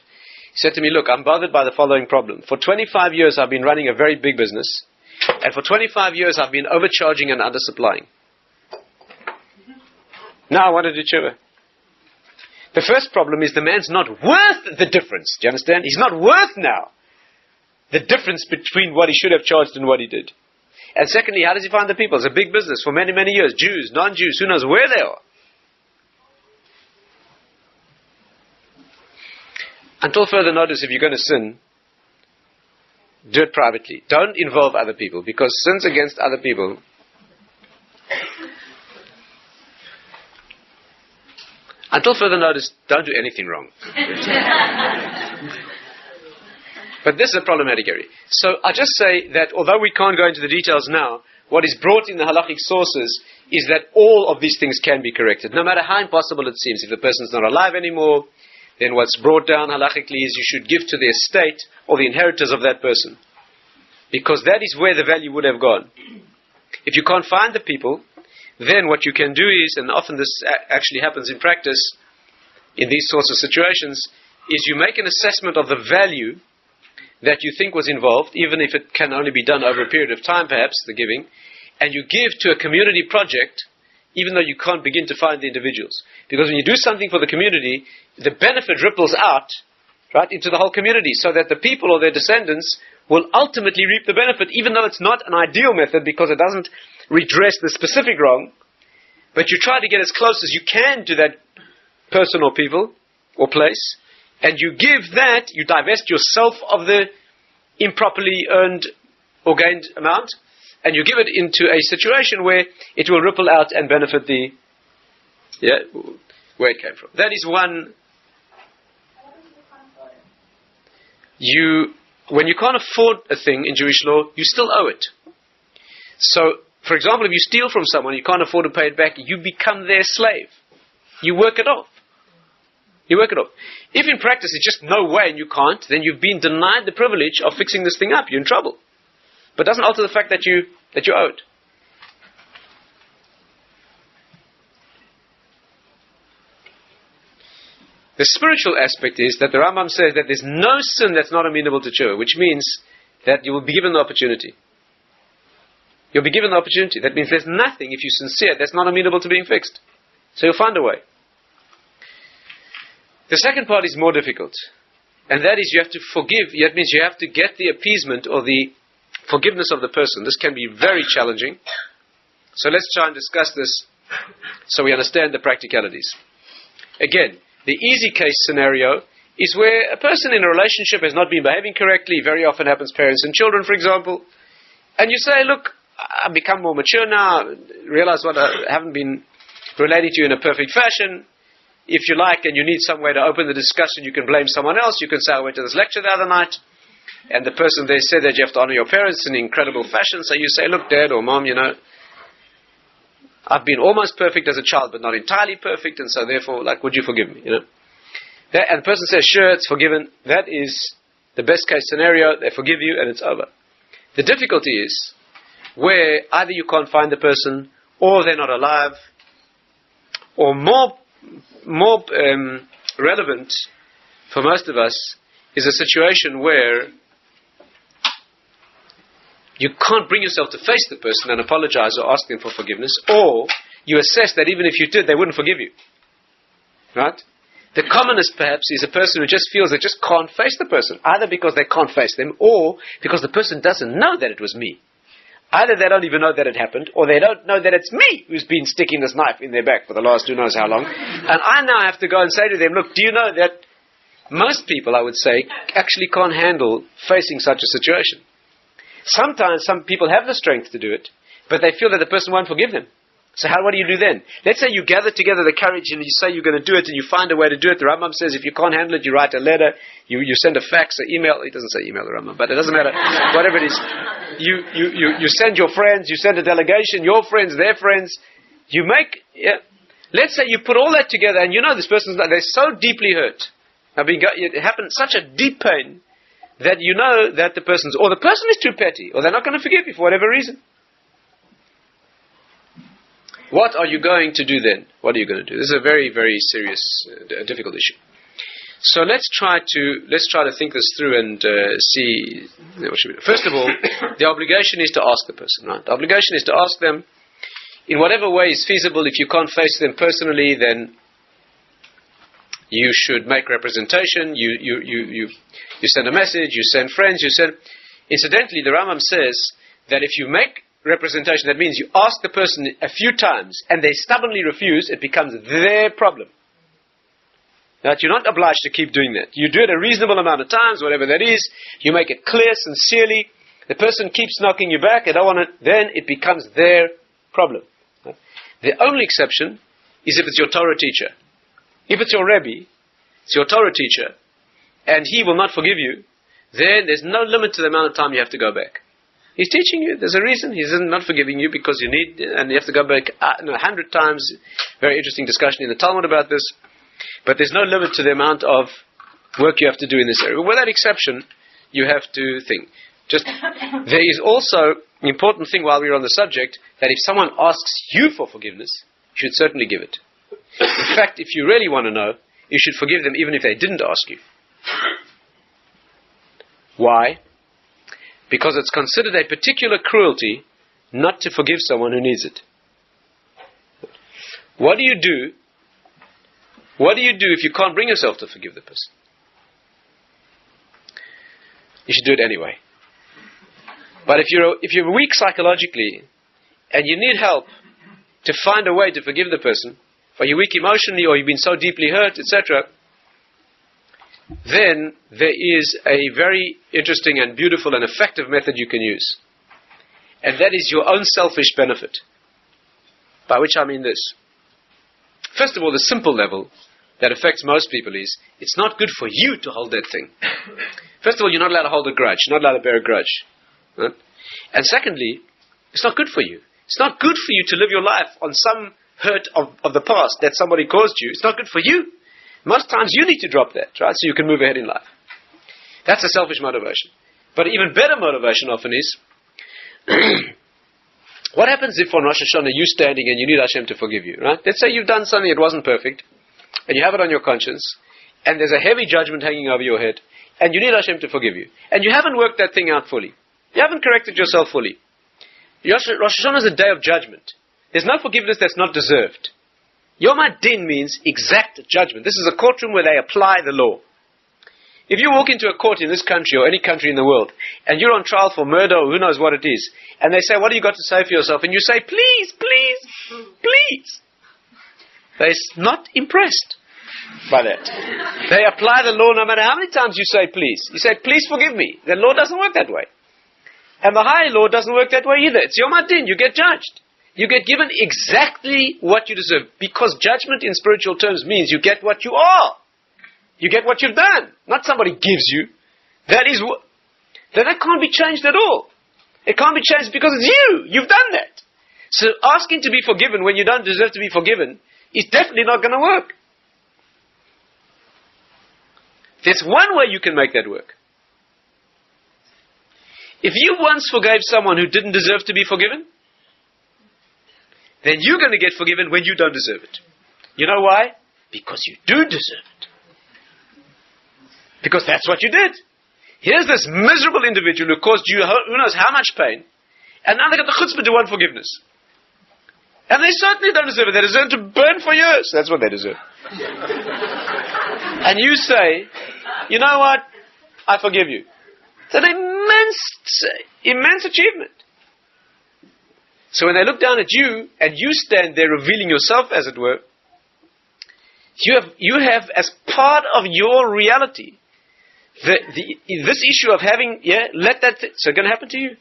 He said to me, look, I'm bothered by the following problem. For 25 years, I've been running a very big business. And for 25 years, I've been overcharging and undersupplying. Now I want to do tshuva. The first problem is the man's not worth the difference. Do you understand? He's not worth now the difference between what he should have charged and what he did. And secondly, how does he find the people? It's a big business for many, many years. Jews, non-Jews, who knows where they are. Until further notice, if you're going to sin, do it privately. Don't involve other people, because sins against other people... Until further notice, don't do anything wrong. But this is a problematic area. So I just say that although we can't go into the details now, what is brought in the halachic sources is that all of these things can be corrected, no matter how impossible it seems. If the person's not alive anymore, then what's brought down halachically is you should give to the estate or the inheritors of that person, because that is where the value would have gone. If you can't find the people, then what you can do is, and often this actually happens in practice in these sorts of situations, is you make an assessment of the value that you think was involved, even if it can only be done over a period of time, perhaps, the giving, and you give to a community project, even though you can't begin to find the individuals. Because when you do something for the community, the benefit ripples out, right, into the whole community, so that the people or their descendants will ultimately reap the benefit, even though it's not an ideal method, because it doesn't redress the specific wrong, but you try to get as close as you can to that person or people or place, and you give that, you divest yourself of the improperly earned or gained amount, and you give it into a situation where it will ripple out and benefit where it came from. That is one when you can't afford a thing in Jewish law, you still owe it. So, for example, if you steal from someone, you can't afford to pay it back, you become their slave. You work it off. You work it off. If in practice it's just no way and you can't, then you've been denied the privilege of fixing this thing up. You're in trouble. But it doesn't alter the fact that you owe it. The spiritual aspect is that the Rambam says that there's no sin that's not amenable to tshuva, which means that you will be given the opportunity. You'll be given the opportunity. That means there's nothing, if you're sincere, that's not amenable to being fixed. So you'll find a way. The second part is more difficult. And that is you have to forgive. That means you have to get the appeasement or the forgiveness of the person. This can be very challenging. So let's try and discuss this so we understand the practicalities. Again, the easy case scenario is where a person in a relationship has not been behaving correctly. Very often happens parents and children, for example. And you say, look, I've become more mature now, realize what I haven't been relating to you in a perfect fashion. If you like and you need some way to open the discussion, you can blame someone else. You can say, I went to this lecture the other night, and the person there said that you have to honor your parents in incredible fashion. So you say, look, Dad or Mom, I've been almost perfect as a child, but not entirely perfect, and so therefore, would you forgive me? And the person says, sure, it's forgiven. That is the best case scenario. They forgive you, and it's over. The difficulty is where either you can't find the person, or they're not alive, or more relevant for most of us is a situation where you can't bring yourself to face the person and apologize or ask them for forgiveness, or you assess that even if you did, they wouldn't forgive you. Right? The commonest, perhaps, is a person who just feels they just can't face the person, either because they can't face them, or because the person doesn't know that it was me. Either they don't even know that it happened, or they don't know that it's me who's been sticking this knife in their back for the last who knows how long. And I now have to go and say to them, look, do you know that most people, I would say, actually can't handle facing such a situation? Sometimes some people have the strength to do it, but they feel that the person won't forgive them. So what do you do then? Let's say you gather together the courage and you say you're going to do it and you find a way to do it. The Rambam says if you can't handle it, you write a letter, you send a fax, an email. It doesn't say email, the Rambam, but it doesn't matter. Whatever it is. You send your friends, you send a delegation, your friends, their friends. You make, let's say you put all that together and you know this person's, they're so deeply hurt. It happened such a deep pain that you know that the person is too petty, or they're not going to forgive you for whatever reason. What are you going to do then? What are you going to do? This is a very, very serious, difficult issue. So let's try to think this through and see what should we do. First of all, the obligation is to ask the person, right? The obligation is to ask them in whatever way is feasible. If you can't face them personally, then you should make representation. You send a message. You send friends. Incidentally, the Rambam says that if you make representation, that means you ask the person a few times and they stubbornly refuse, it becomes their problem. That you're not obliged to keep doing that. You do it a reasonable amount of times, whatever that is. You make it clear, sincerely. The person keeps knocking you back, they don't want it, then it becomes their problem. The only exception is if it's your Torah teacher. If it's your Rabbi, it's your Torah teacher, and he will not forgive you, then there's no limit to the amount of time you have to go back. He's teaching you. There's a reason. He's not forgiving you because you need, and you have to go back 100 times. Very interesting discussion in the Talmud about this. But there's no limit to the amount of work you have to do in this area. But with that exception, you have to think. There is also an important thing while we're on the subject, that if someone asks you for forgiveness, you should certainly give it. In fact, if you really want to know, you should forgive them even if they didn't ask you. Why? Because it's considered a particular cruelty not to forgive someone who needs it. What do you do? What do you do if you can't bring yourself to forgive the person? You should do it anyway. But if you're weak psychologically and you need help to find a way to forgive the person, or you're weak emotionally, or you've been so deeply hurt, etc., then there is a very interesting and beautiful and effective method you can use. And that is your own selfish benefit. By which I mean this. First of all, the simple level that affects most people is, it's not good for you to hold that thing. First of all, you're not allowed to hold a grudge. You're not allowed to bear a grudge. Right? And secondly, it's not good for you. It's not good for you to live your life on some hurt of the past that somebody caused you. It's not good for you. Most times you need to drop that, right? So you can move ahead in life. That's a selfish motivation. But even better motivation often is, what happens if on Rosh Hashanah you're standing and you need Hashem to forgive you, right? Let's say you've done something that wasn't perfect, and you have it on your conscience, and there's a heavy judgment hanging over your head, and you need Hashem to forgive you. And you haven't worked that thing out fully. You haven't corrected yourself fully. Rosh Hashanah is a day of judgment. There's no forgiveness that's not deserved. Yom HaDin means exact judgment. This is a courtroom where they apply the law. If you walk into a court in this country or any country in the world, and you're on trial for murder or who knows what it is, and they say, what do you got to say for yourself? And you say, please, please, please. They're not impressed by that. They apply the law no matter how many times you say please. You say, please forgive me. The law doesn't work that way. And the higher law doesn't work that way either. It's Yom HaDin. You get judged. You get given exactly what you deserve. Because judgment in spiritual terms means you get what you are. You get what you've done. Not somebody gives you. That can't be changed at all. It can't be changed because it's you. You've done that. So asking to be forgiven when you don't deserve to be forgiven is definitely not going to work. There's one way you can make that work. If you once forgave someone who didn't deserve to be forgiven, then you're going to get forgiven when you don't deserve it. You know why? Because you do deserve it. Because that's what you did. Here's this miserable individual who caused you who knows how much pain, and now they got the chutzpah to want forgiveness. And they certainly don't deserve it. They deserve to burn for years. That's what they deserve. And you say, you know what? I forgive you. It's an immense achievement. So when they look down at you, and you stand there revealing yourself, as it were, you have as part of your reality, this issue of having, let that, so it's going to happen to you.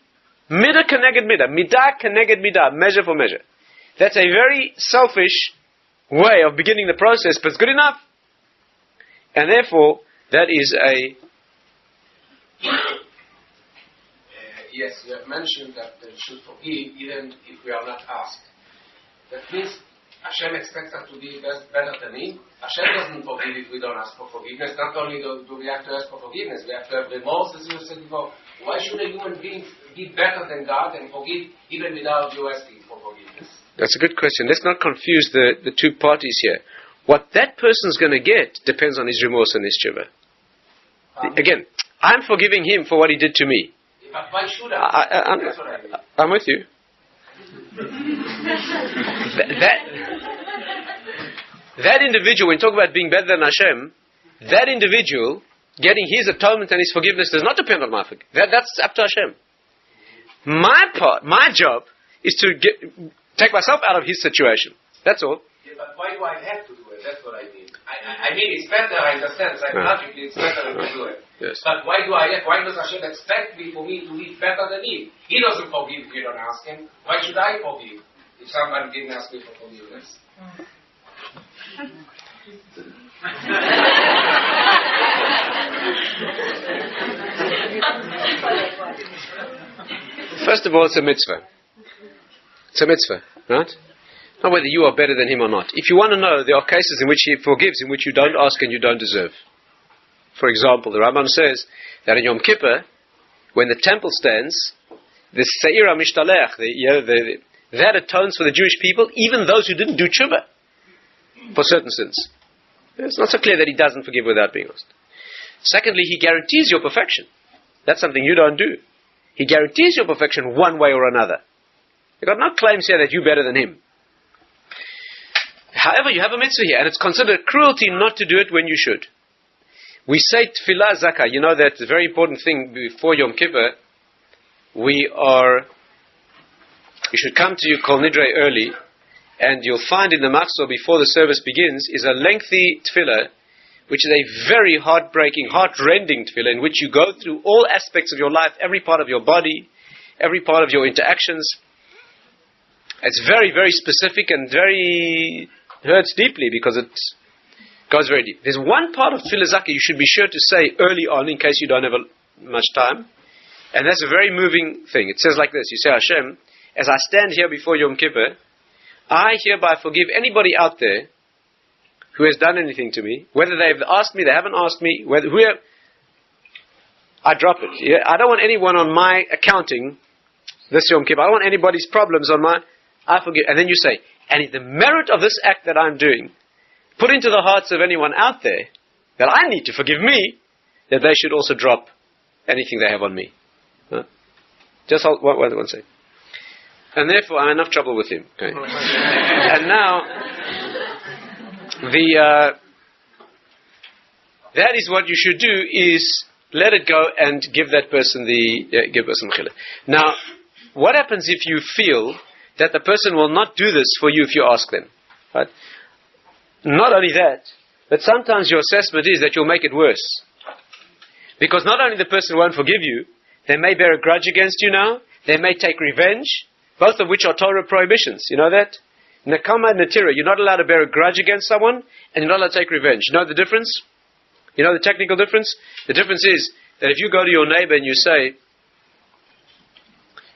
Midah keneged midah, midah keneged midah, measure for measure. That's a very selfish way of beginning the process, but it's good enough. And therefore, that is a... Yes, you have mentioned that we should forgive even if we are not asked. That means Hashem expects us to be better than Him. Hashem doesn't forgive if we don't ask for forgiveness. Not only do we have to ask for forgiveness, we have to have remorse, as you said before. Why should a human being be better than God and forgive even without you asking for forgiveness? That's a good question. Let's not confuse the two parties here. What that person's going to get depends on his remorse and his tshuva. Again, I'm forgiving him for what he did to me. But why should I? That's what I mean. I'm with you. that individual, when you talk about being better than Hashem, that individual getting his atonement and his forgiveness does not depend on my forgiveness. That's up to Hashem. My job is to take myself out of his situation. That's all. Yeah, but why do I have to do it? That's what I mean. I mean, it's better, I understand, psychologically it's better to do it. Yes. But why does Hashem expect me for me to live better than Him? He doesn't forgive if you don't ask Him. Why should I forgive if somebody didn't ask me for forgiveness? First of all, it's a mitzvah. It's a mitzvah, right? Not whether you are better than him or not. If you want to know, there are cases in which he forgives, in which you don't ask and you don't deserve. For example, the Rambam says that in Yom Kippur, when the temple stands, the Seir HaMishtalech, that atones for the Jewish people, even those who didn't do tshuva, for certain sins. It's not so clear that he doesn't forgive without being asked. Secondly, he guarantees your perfection. That's something you don't do. He guarantees your perfection one way or another. You've got no claims here that you're better than him. However, you have a mitzvah here, and it's considered cruelty not to do it when you should. We say tefillah zakah. You know that the very important thing before Yom Kippur, you should come to Kol Nidrei early, and you'll find in the machzor before the service begins is a lengthy tefillah, which is a very heartbreaking, heart-rending tefillah, in which you go through all aspects of your life, every part of your body, every part of your interactions. It's very, very specific and very hurts deeply because Goes very deep. There's one part of Tefillah Zakah you should be sure to say early on in case you don't have much time. And that's a very moving thing. It says like this. You say, Hashem, as I stand here before Yom Kippur, I hereby forgive anybody out there who has done anything to me, whether they've asked me, they haven't asked me, whether whoever, I drop it. Yeah? I don't want anyone on my accounting this Yom Kippur. I don't want anybody's problems on my, I forgive. And then you say, and if the merit of this act that I'm doing, put into the hearts of anyone out there that I need to forgive me, that they should also drop anything they have on me. Huh? Just hold, one second. And therefore, I'm in enough trouble with him. Okay. And now, that is what you should do, is let it go and give that person give person mechila. Now, what happens if you feel that the person will not do this for you if you ask them? Right? Not only that, but sometimes your assessment is that you'll make it worse. Because not only the person won't forgive you, they may bear a grudge against you now, they may take revenge, both of which are Torah prohibitions. You know that? Nakama and Natira, you're not allowed to bear a grudge against someone, and you're not allowed to take revenge. You know the difference? You know the technical difference? The difference is that if you go to your neighbor and you say,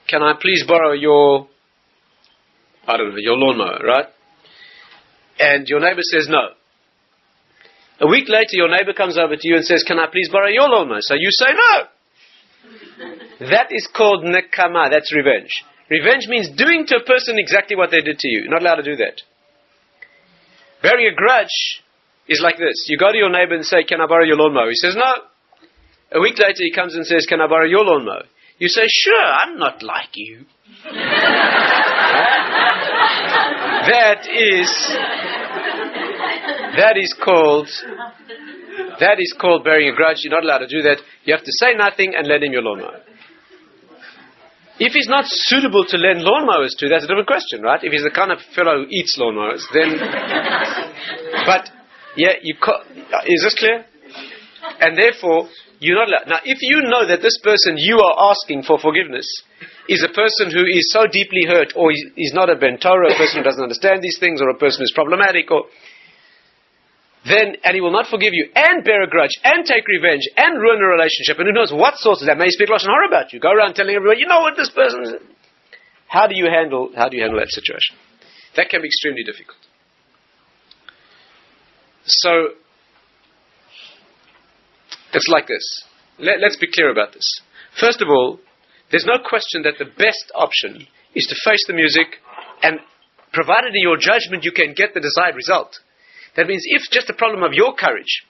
can I please borrow your lawnmower, right? And your neighbor says no. A week later, your neighbor comes over to you and says, can I please borrow your lawnmower? So you say no. That is called nekama, that's revenge. Revenge means doing to a person exactly what they did to you. You're not allowed to do that. Bearing a grudge is like this. You go to your neighbor and say, can I borrow your lawnmower? He says no. A week later, he comes and says, can I borrow your lawnmower? You say, sure, I'm not like you. That is called bearing a grudge. You're not allowed to do that. You have to say nothing and lend him your lawnmower. If he's not suitable to lend lawnmowers to, that's a different question, right? If he's the kind of fellow who eats lawnmowers, then... But, yeah, is this clear? And therefore, you're not allowed... Now, if you know that this person you are asking for forgiveness is a person who is so deeply hurt, or he's not a Ben Torah, a person who doesn't understand these things, or a person who's problematic, or... Then, and he will not forgive you, and bear a grudge, and take revenge, and ruin a relationship, and who knows what sources that may speak Lashon Hara about you. Go around telling everybody, you know what this person is. How do you handle that situation? That can be extremely difficult. So, it's like this. Let's be clear about this. First of all, there's no question that the best option is to face the music, and provided in your judgment you can get the desired result. That means if just a problem of your courage,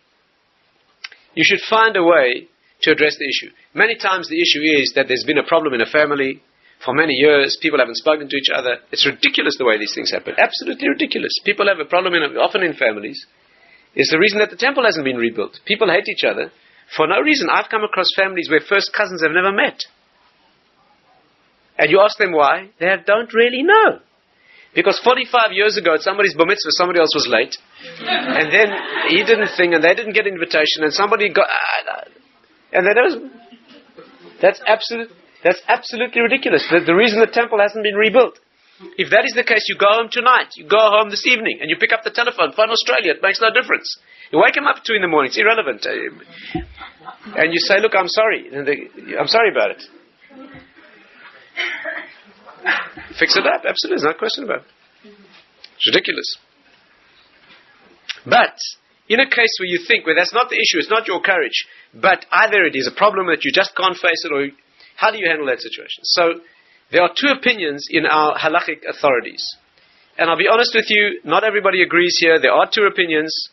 you should find a way to address the issue. Many times the issue is that there's been a problem in a family for many years. People haven't spoken to each other. It's ridiculous the way these things happen. Absolutely ridiculous. People have a problem often in families. It's the reason that the temple hasn't been rebuilt. People hate each other for no reason. I've come across families where first cousins have never met. And you ask them why, they don't really know. Because 45 years ago at somebody's bar mitzvah, somebody else was late. And then he didn't think, and they didn't get invitation, and somebody got... and then that's absolutely ridiculous. The reason the temple hasn't been rebuilt. If that is the case, you go home tonight. You go home this evening, and you pick up the telephone, phone Australia. It makes no difference. You wake him up at 2 in the morning. It's irrelevant. And you say, look, I'm sorry. And I'm sorry about it. Fix it up. Absolutely. There's no question about it. It's ridiculous. But, in a case where you think, well, that's not the issue, it's not your courage, but either it is a problem that you just can't face it, or how do you handle that situation? So, there are two opinions in our halachic authorities. And I'll be honest with you, not everybody agrees here. There are two opinions.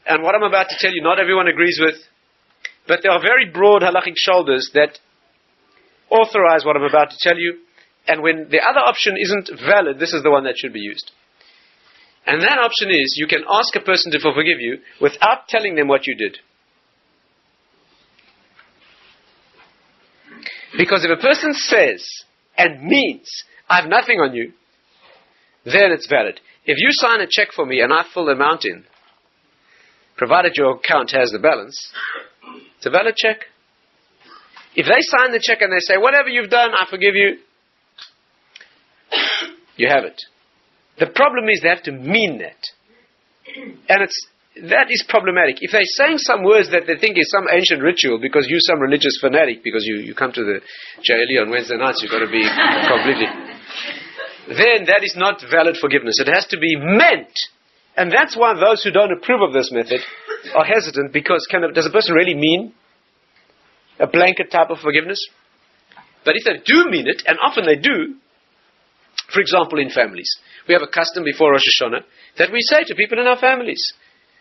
And what I'm about to tell you, not everyone agrees with. But there are very broad halachic shoulders that authorize what I'm about to tell you. And when the other option isn't valid, this is the one that should be used. And that option is, you can ask a person to forgive you without telling them what you did. Because if a person says and means, I have nothing on you, then it's valid. If you sign a check for me and I fill the amount in, provided your account has the balance, it's a valid check. If they sign the check and they say, whatever you've done, I forgive you, you have it. The problem is they have to mean that. And that is problematic. If they're saying some words that they think is some ancient ritual because you're some religious fanatic, because you come to the JLE on Wednesday nights, you've got to be completely... Then that is not valid forgiveness. It has to be meant. And that's why those who don't approve of this method are hesitant, because does a person really mean a blanket type of forgiveness? But if they do mean it, and often they do, for example in families, we have a custom before Rosh Hashanah that we say to people in our families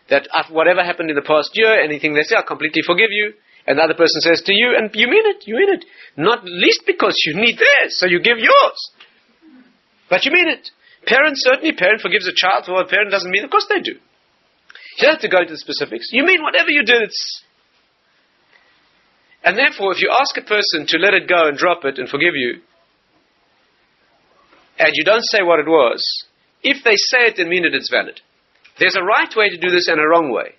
that whatever happened in the past year, anything they say, I completely forgive you. And the other person says to you, and you mean it. Not least because you need theirs, so you give yours. But you mean it. Parent forgives a child for what a parent doesn't mean. Of course they do. You don't have to go into the specifics. You mean whatever you did. And therefore, if you ask a person to let it go and drop it and forgive you, and you don't say what it was, if they say it and mean it, it's valid. There's a right way to do this and a wrong way.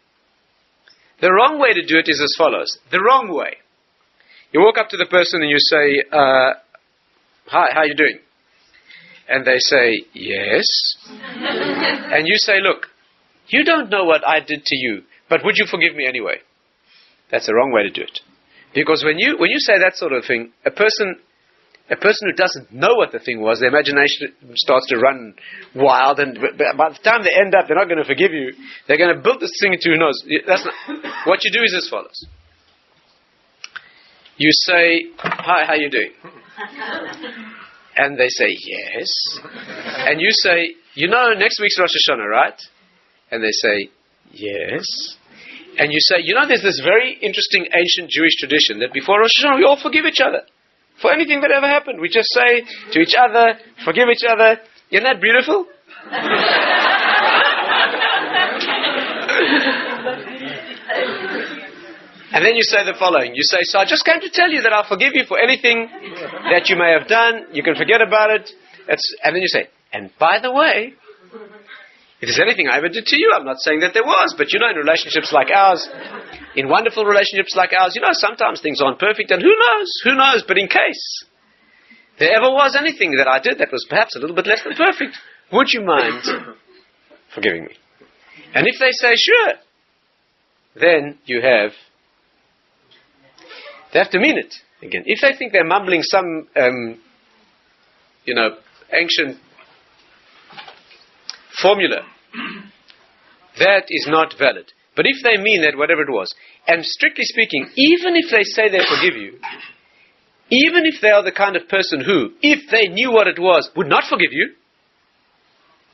The wrong way to do it is as follows. The wrong way. You walk up to the person and you say, hi, how are you doing? And they say, yes. And you say, look, you don't know what I did to you, but would you forgive me anyway? That's the wrong way to do it. Because when you say that sort of thing, a person who doesn't know what the thing was, their imagination starts to run wild, and by the time they end up, they're not going to forgive you. They're going to build this thing into who knows. That's not, what you do is as follows. You say, hi, how you doing? And they say, yes. And you say, next week's Rosh Hashanah, right? And they say, yes. And you say, there's this very interesting ancient Jewish tradition that before Rosh Hashanah we all forgive each other. For anything that ever happened. We just say to each other, forgive each other. Isn't that beautiful? And then you say the following. You say, so I just came to tell you that I'll forgive you for anything that you may have done. You can forget about it. And then you say, and by the way, if there's anything I ever did to you, I'm not saying that there was, but in relationships like ours, in wonderful relationships like ours, sometimes things aren't perfect, and who knows, but in case there ever was anything that I did that was perhaps a little bit less than perfect, would you mind forgiving me? And if they say, sure, then they have to mean it. Again, if they think they're mumbling some, ancient formula, that is not valid. But if they mean that, whatever it was, and strictly speaking, even if they say they forgive you, even if they are the kind of person who, if they knew what it was, would not forgive you,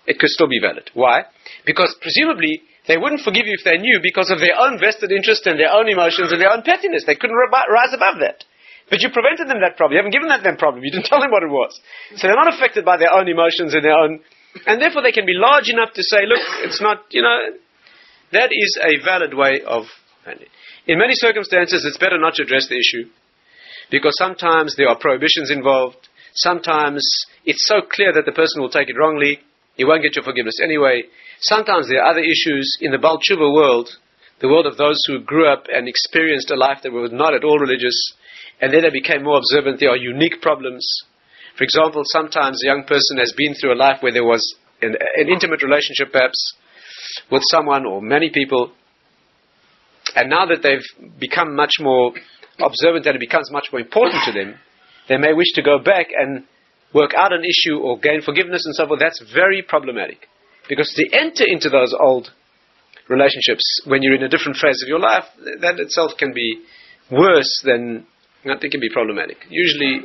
it could still be valid. Why? Because presumably they wouldn't forgive you if they knew, because of their own vested interest and their own emotions and their own pettiness. They couldn't rise above that. But you prevented them that problem. You haven't given them that problem. You didn't tell them what it was. So they're not affected by their own emotions and their own... And therefore they can be large enough to say, look, it's not, that is a valid way of... In many circumstances, it's better not to address the issue, because sometimes there are prohibitions involved. Sometimes it's so clear that the person will take it wrongly. He won't get your forgiveness anyway. Sometimes there are other issues in the Baal Tshuva world, the world of those who grew up and experienced a life that was not at all religious, and then they became more observant. There are unique problems. For example, sometimes a young person has been through a life where there was an intimate relationship perhaps with someone or many people, and now that they've become much more observant and it becomes much more important to them, they may wish to go back and work out an issue or gain forgiveness and so forth. That's very problematic. Because to enter into those old relationships when you're in a different phase of your life, that itself can be worse than... I think it can be problematic. Usually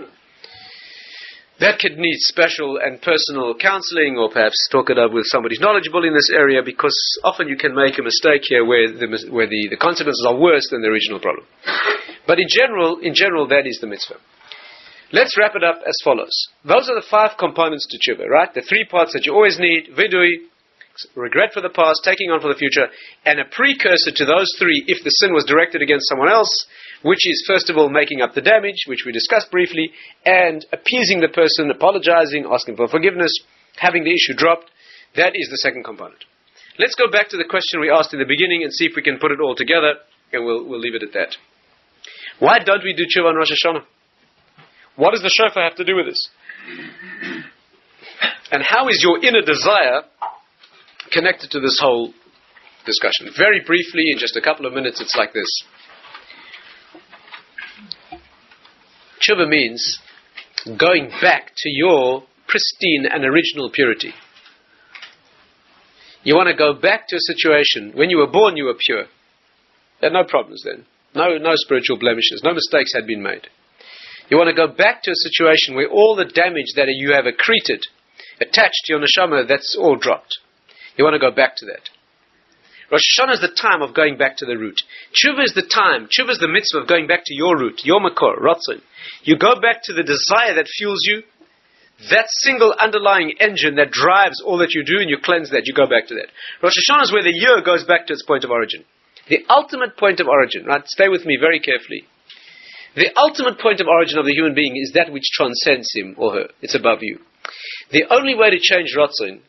that could need special and personal counseling, or perhaps talk it up with somebody who's knowledgeable in this area, because often you can make a mistake here where the consequences are worse than the original problem. But in general, that is the mitzvah. Let's wrap it up as follows. Those are the 5 components to tshuva, right? The 3 parts that you always need: vidui, regret for the past, taking on for the future, and a precursor to those 3 if the sin was directed against someone else, which is first of all making up the damage, which we discussed briefly, and appeasing the person, apologizing, asking for forgiveness, having the issue dropped. That is the second component. Let's go back to the question we asked in the beginning and see if we can put it all together, and we'll leave it at that. Why don't we do tshuva on Rosh Hashanah? What does the shofar have to do with this? And how is your inner desire connected to this whole discussion. Very briefly, in just a couple of minutes, it's like this. Teshuva means going back to your pristine and original purity. You want to go back to a situation, when you were born you were pure. There had no problems then. No spiritual blemishes. No mistakes had been made. You want to go back to a situation where all the damage that you have accreted, attached to your neshama, that's all dropped. You want to go back to that. Rosh Hashanah is the time of going back to the root. Teshuva is the time. Teshuva is the mitzvah of going back to your root, your makor, ratzon. You go back to the desire that fuels you, that single underlying engine that drives all that you do, and you cleanse that. You go back to that. Rosh Hashanah is where the year goes back to its point of origin. The ultimate point of origin, right? Stay with me very carefully. The ultimate point of origin of the human being is that which transcends him or her. It's above you. The only way to change ratzon,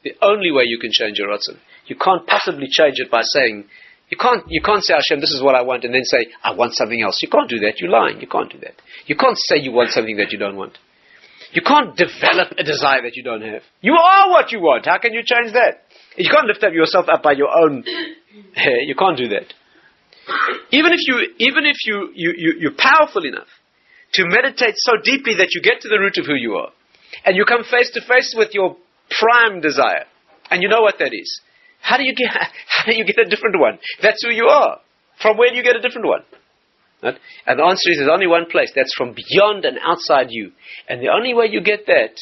the only way you can change your ratzon, you can't possibly change it by saying, you can't say, Hashem, this is what I want, and then say, I want something else. You can't do that. You're lying. You can't do that. You can't say you want something that you don't want. You can't develop a desire that you don't have. You are what you want. How can you change that? You can't lift up yourself up by your own hair. You can't do that. Even if you're powerful enough to meditate so deeply that you get to the root of who you are, and you come face to face with your prime desire, and you know what that is. How do you get a different one? That's who you are. From where do you get a different one? Right? And the answer is there's only one place. That's from beyond and outside you. And the only way you get that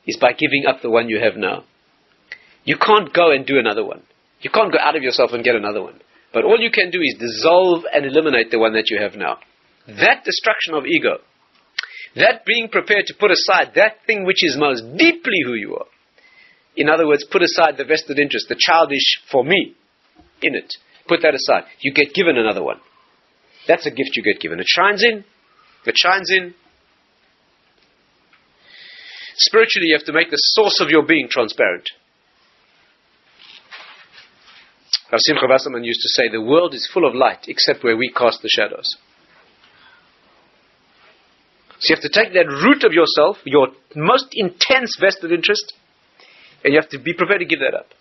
is by giving up the one you have now. You can't go and do another one. You can't go out of yourself and get another one. But all you can do is dissolve and eliminate the one that you have now. That destruction of ego, that being prepared to put aside that thing which is most deeply who you are. In other words, put aside the vested interest, the childish for me in it. Put that aside. You get given another one. That's a gift you get given. It shines in. It shines in. Spiritually, you have to make the source of your being transparent. Rav Simcha Wasserman used to say, the world is full of light except where we cast the shadows. So you have to take that root of yourself, your most intense vested interest, and you have to be prepared to give that up.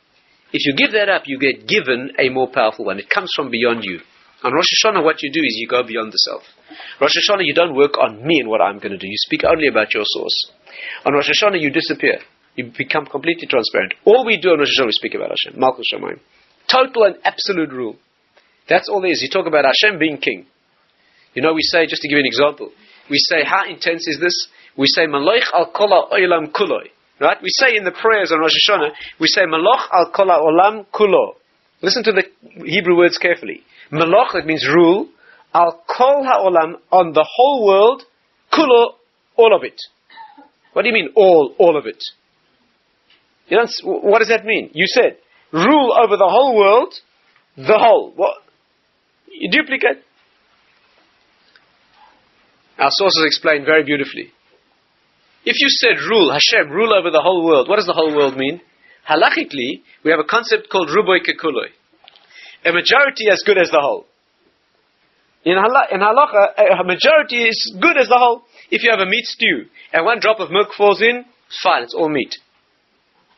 If you give that up, you get given a more powerful one. It comes from beyond you. On Rosh Hashanah, what you do is you go beyond the self. Rosh Hashanah, you don't work on me and what I'm going to do. You speak only about your source. On Rosh Hashanah, you disappear. You become completely transparent. All we do on Rosh Hashanah, we speak about Hashem. Malchus Shamayim. Total and absolute rule. That's all there is. You talk about Hashem being king. You know, we say, just to give you an example, we say, how intense is this? We say, Maloich al kol ha'olam kuloi. Right? We say in the prayers on Rosh Hashanah, we say, Maloch al kol ha'olam kulo. Listen to the Hebrew words carefully. Maloch, that means rule. Al kol ha'olam, on the whole world. Kulo, all of it. What do you mean, all of it? You know, what does that mean? You said, rule over the whole world, the whole. What? You duplicate. Our sources explain very beautifully. If you said rule, Hashem, rule over the whole world, what does the whole world mean? Halachically, we have a concept called ruboi kekuloi. A majority as good as the whole. In halacha, a majority is good as the whole. If you have a meat stew, and one drop of milk falls in, it's fine, it's all meat.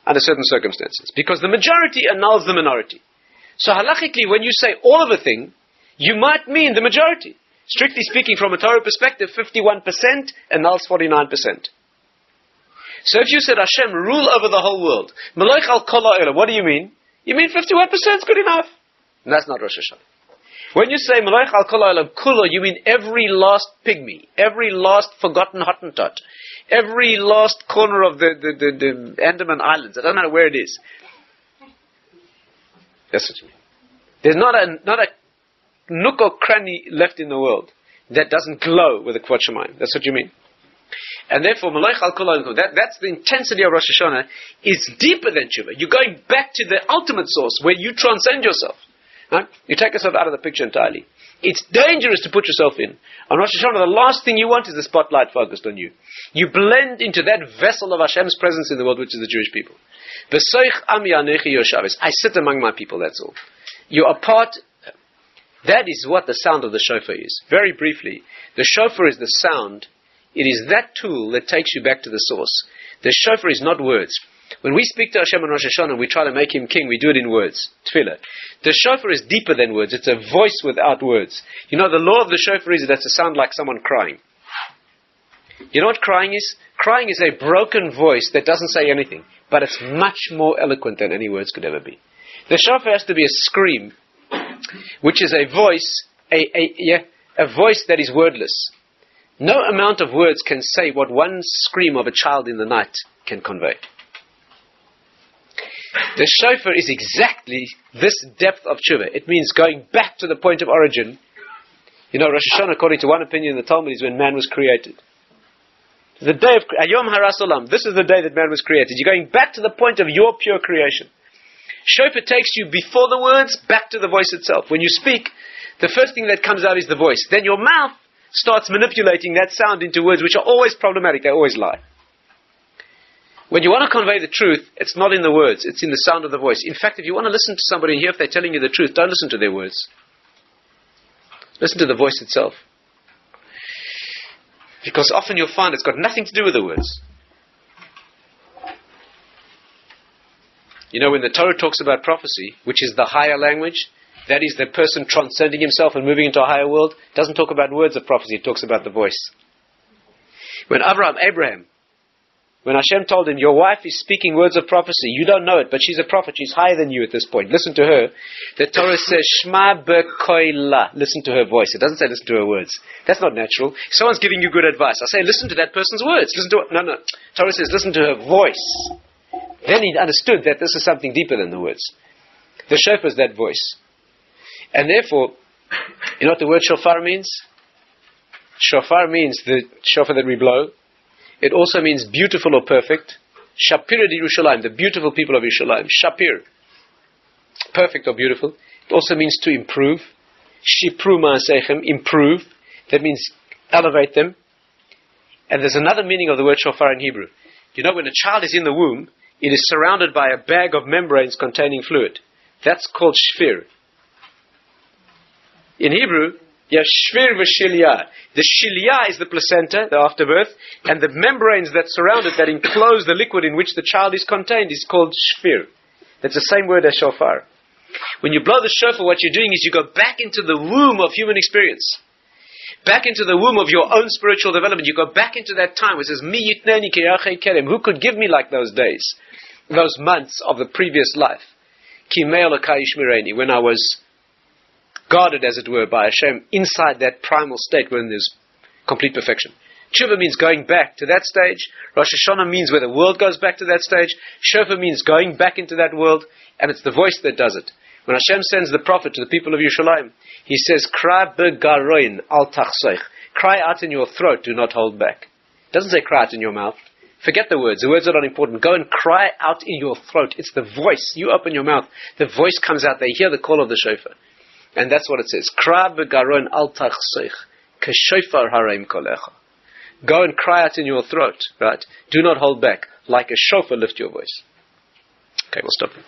Under certain circumstances. Because the majority annuls the minority. So halachically, when you say all of a thing, you might mean the majority. Strictly speaking, from a Torah perspective, 51% annuls 49%. So if you said, Hashem, rule over the whole world, Maloich al kol ha'olam, what do you mean? You mean 51% is good enough. And that's not Rosh Hashanah. When you say Maloich al kol ha'olam kulo, you mean every last pygmy, every last forgotten Hottentot, every last corner of the Andaman Islands. I don't know where it is. That's what you mean. There's not a nook or cranny left in the world that doesn't glow with a Kvod Shemayim. That's what you mean. And therefore, Maloich al kol ha'olam, that's the intensity of Rosh Hashanah. It's deeper than Teshuva. You're going back to the ultimate source where you transcend yourself. Right? You take yourself out of the picture entirely. It's dangerous to put yourself in. On Rosh Hashanah, the last thing you want is the spotlight focused on you. You blend into that vessel of Hashem's presence in the world, which is the Jewish people. I sit among my people, that's all. You are part. That is what the sound of the shofar is. Very briefly, the shofar is the sound. It is that tool that takes you back to the source. The shofar is not words. When we speak to Hashem on Rosh Hashanah, we try to make Him king, we do it in words. Tefillah. The shofar is deeper than words. It's a voice without words. You know, the law of the shofar is that it has to sound like someone crying. You know what crying is? Crying is a broken voice that doesn't say anything, but it's much more eloquent than any words could ever be. The shofar has to be a scream, which is a voice, a voice that is wordless. No amount of words can say what one scream of a child in the night can convey. The shofar is exactly this depth of tshuva. It means going back to the point of origin. You know, Rosh Hashanah, according to one opinion in the Talmud, is when man was created. The day of Ayom Haras Olam. This is the day that man was created. You're going back to the point of your pure creation. Shofar takes you before the words, back to the voice itself. When you speak, the first thing that comes out is the voice. Then your mouth starts manipulating that sound into words which are always problematic. They always lie. When you want to convey the truth, it's not in the words, it's in the sound of the voice. In fact, if you want to listen to somebody and hear if they're telling you the truth, don't listen to their words. Listen to the voice itself. Because often you'll find it's got nothing to do with the words. You know, when the Torah talks about prophecy, which is the higher language, that is the person transcending himself and moving into a higher world, it doesn't talk about words of prophecy, it talks about the voice. When Abraham, when Hashem told him, your wife is speaking words of prophecy, you don't know it, but she's a prophet, she's higher than you at this point. Listen to her. The Torah says, Shma bekoila. Listen to her voice. It doesn't say listen to her words. That's not natural. If someone's giving you good advice, I say, listen to that person's words. Listen to no. Torah says, listen to her voice. Then he understood that this is something deeper than the words. The shofar is that voice. And therefore, you know what the word shofar means? Shofar means the shofar that we blow. It also means beautiful or perfect. Shapir di Yerushalayim, the beautiful people of Yerushalayim. Shapir, perfect or beautiful. It also means to improve. Shipru ma'asechem, improve. That means elevate them. And there's another meaning of the word shofar in Hebrew. You know, when a child is in the womb, it is surrounded by a bag of membranes containing fluid. That's called shfir. In Hebrew, you have shfir v'shilya. The shilya is the placenta, the afterbirth, and the membranes that surround it, that enclose the liquid in which the child is contained, is called shfir. That's the same word as shofar. When you blow the shofar, what you're doing is you go back into the womb of human experience. Back into the womb of your own spiritual development. You go back into that time where it says, Mi yitneni kiyachei kerem. Who could give me like those days, those months of the previous life? Ki mei Elokai yishmereni, when I was guarded, as it were, by Hashem, inside that primal state when there's complete perfection. Teshuva means going back to that stage. Rosh Hashanah means where the world goes back to that stage. Shofar means going back into that world, and it's the voice that does it. When Hashem sends the prophet to the people of Yerushalayim, He says, Kra begaroin al tachsoich. Cry out in your throat, do not hold back. It doesn't say cry out in your mouth. Forget the words. The words are not important. Go and cry out in your throat. It's the voice. You open your mouth. The voice comes out. They hear the call of the shofar. And that's what it says. Kra begaroin al tachsoich. Keshofar hareim kolecha. Go and cry out in your throat. Right? Do not hold back. Like a shofar, lift your voice. Okay, we'll stop here.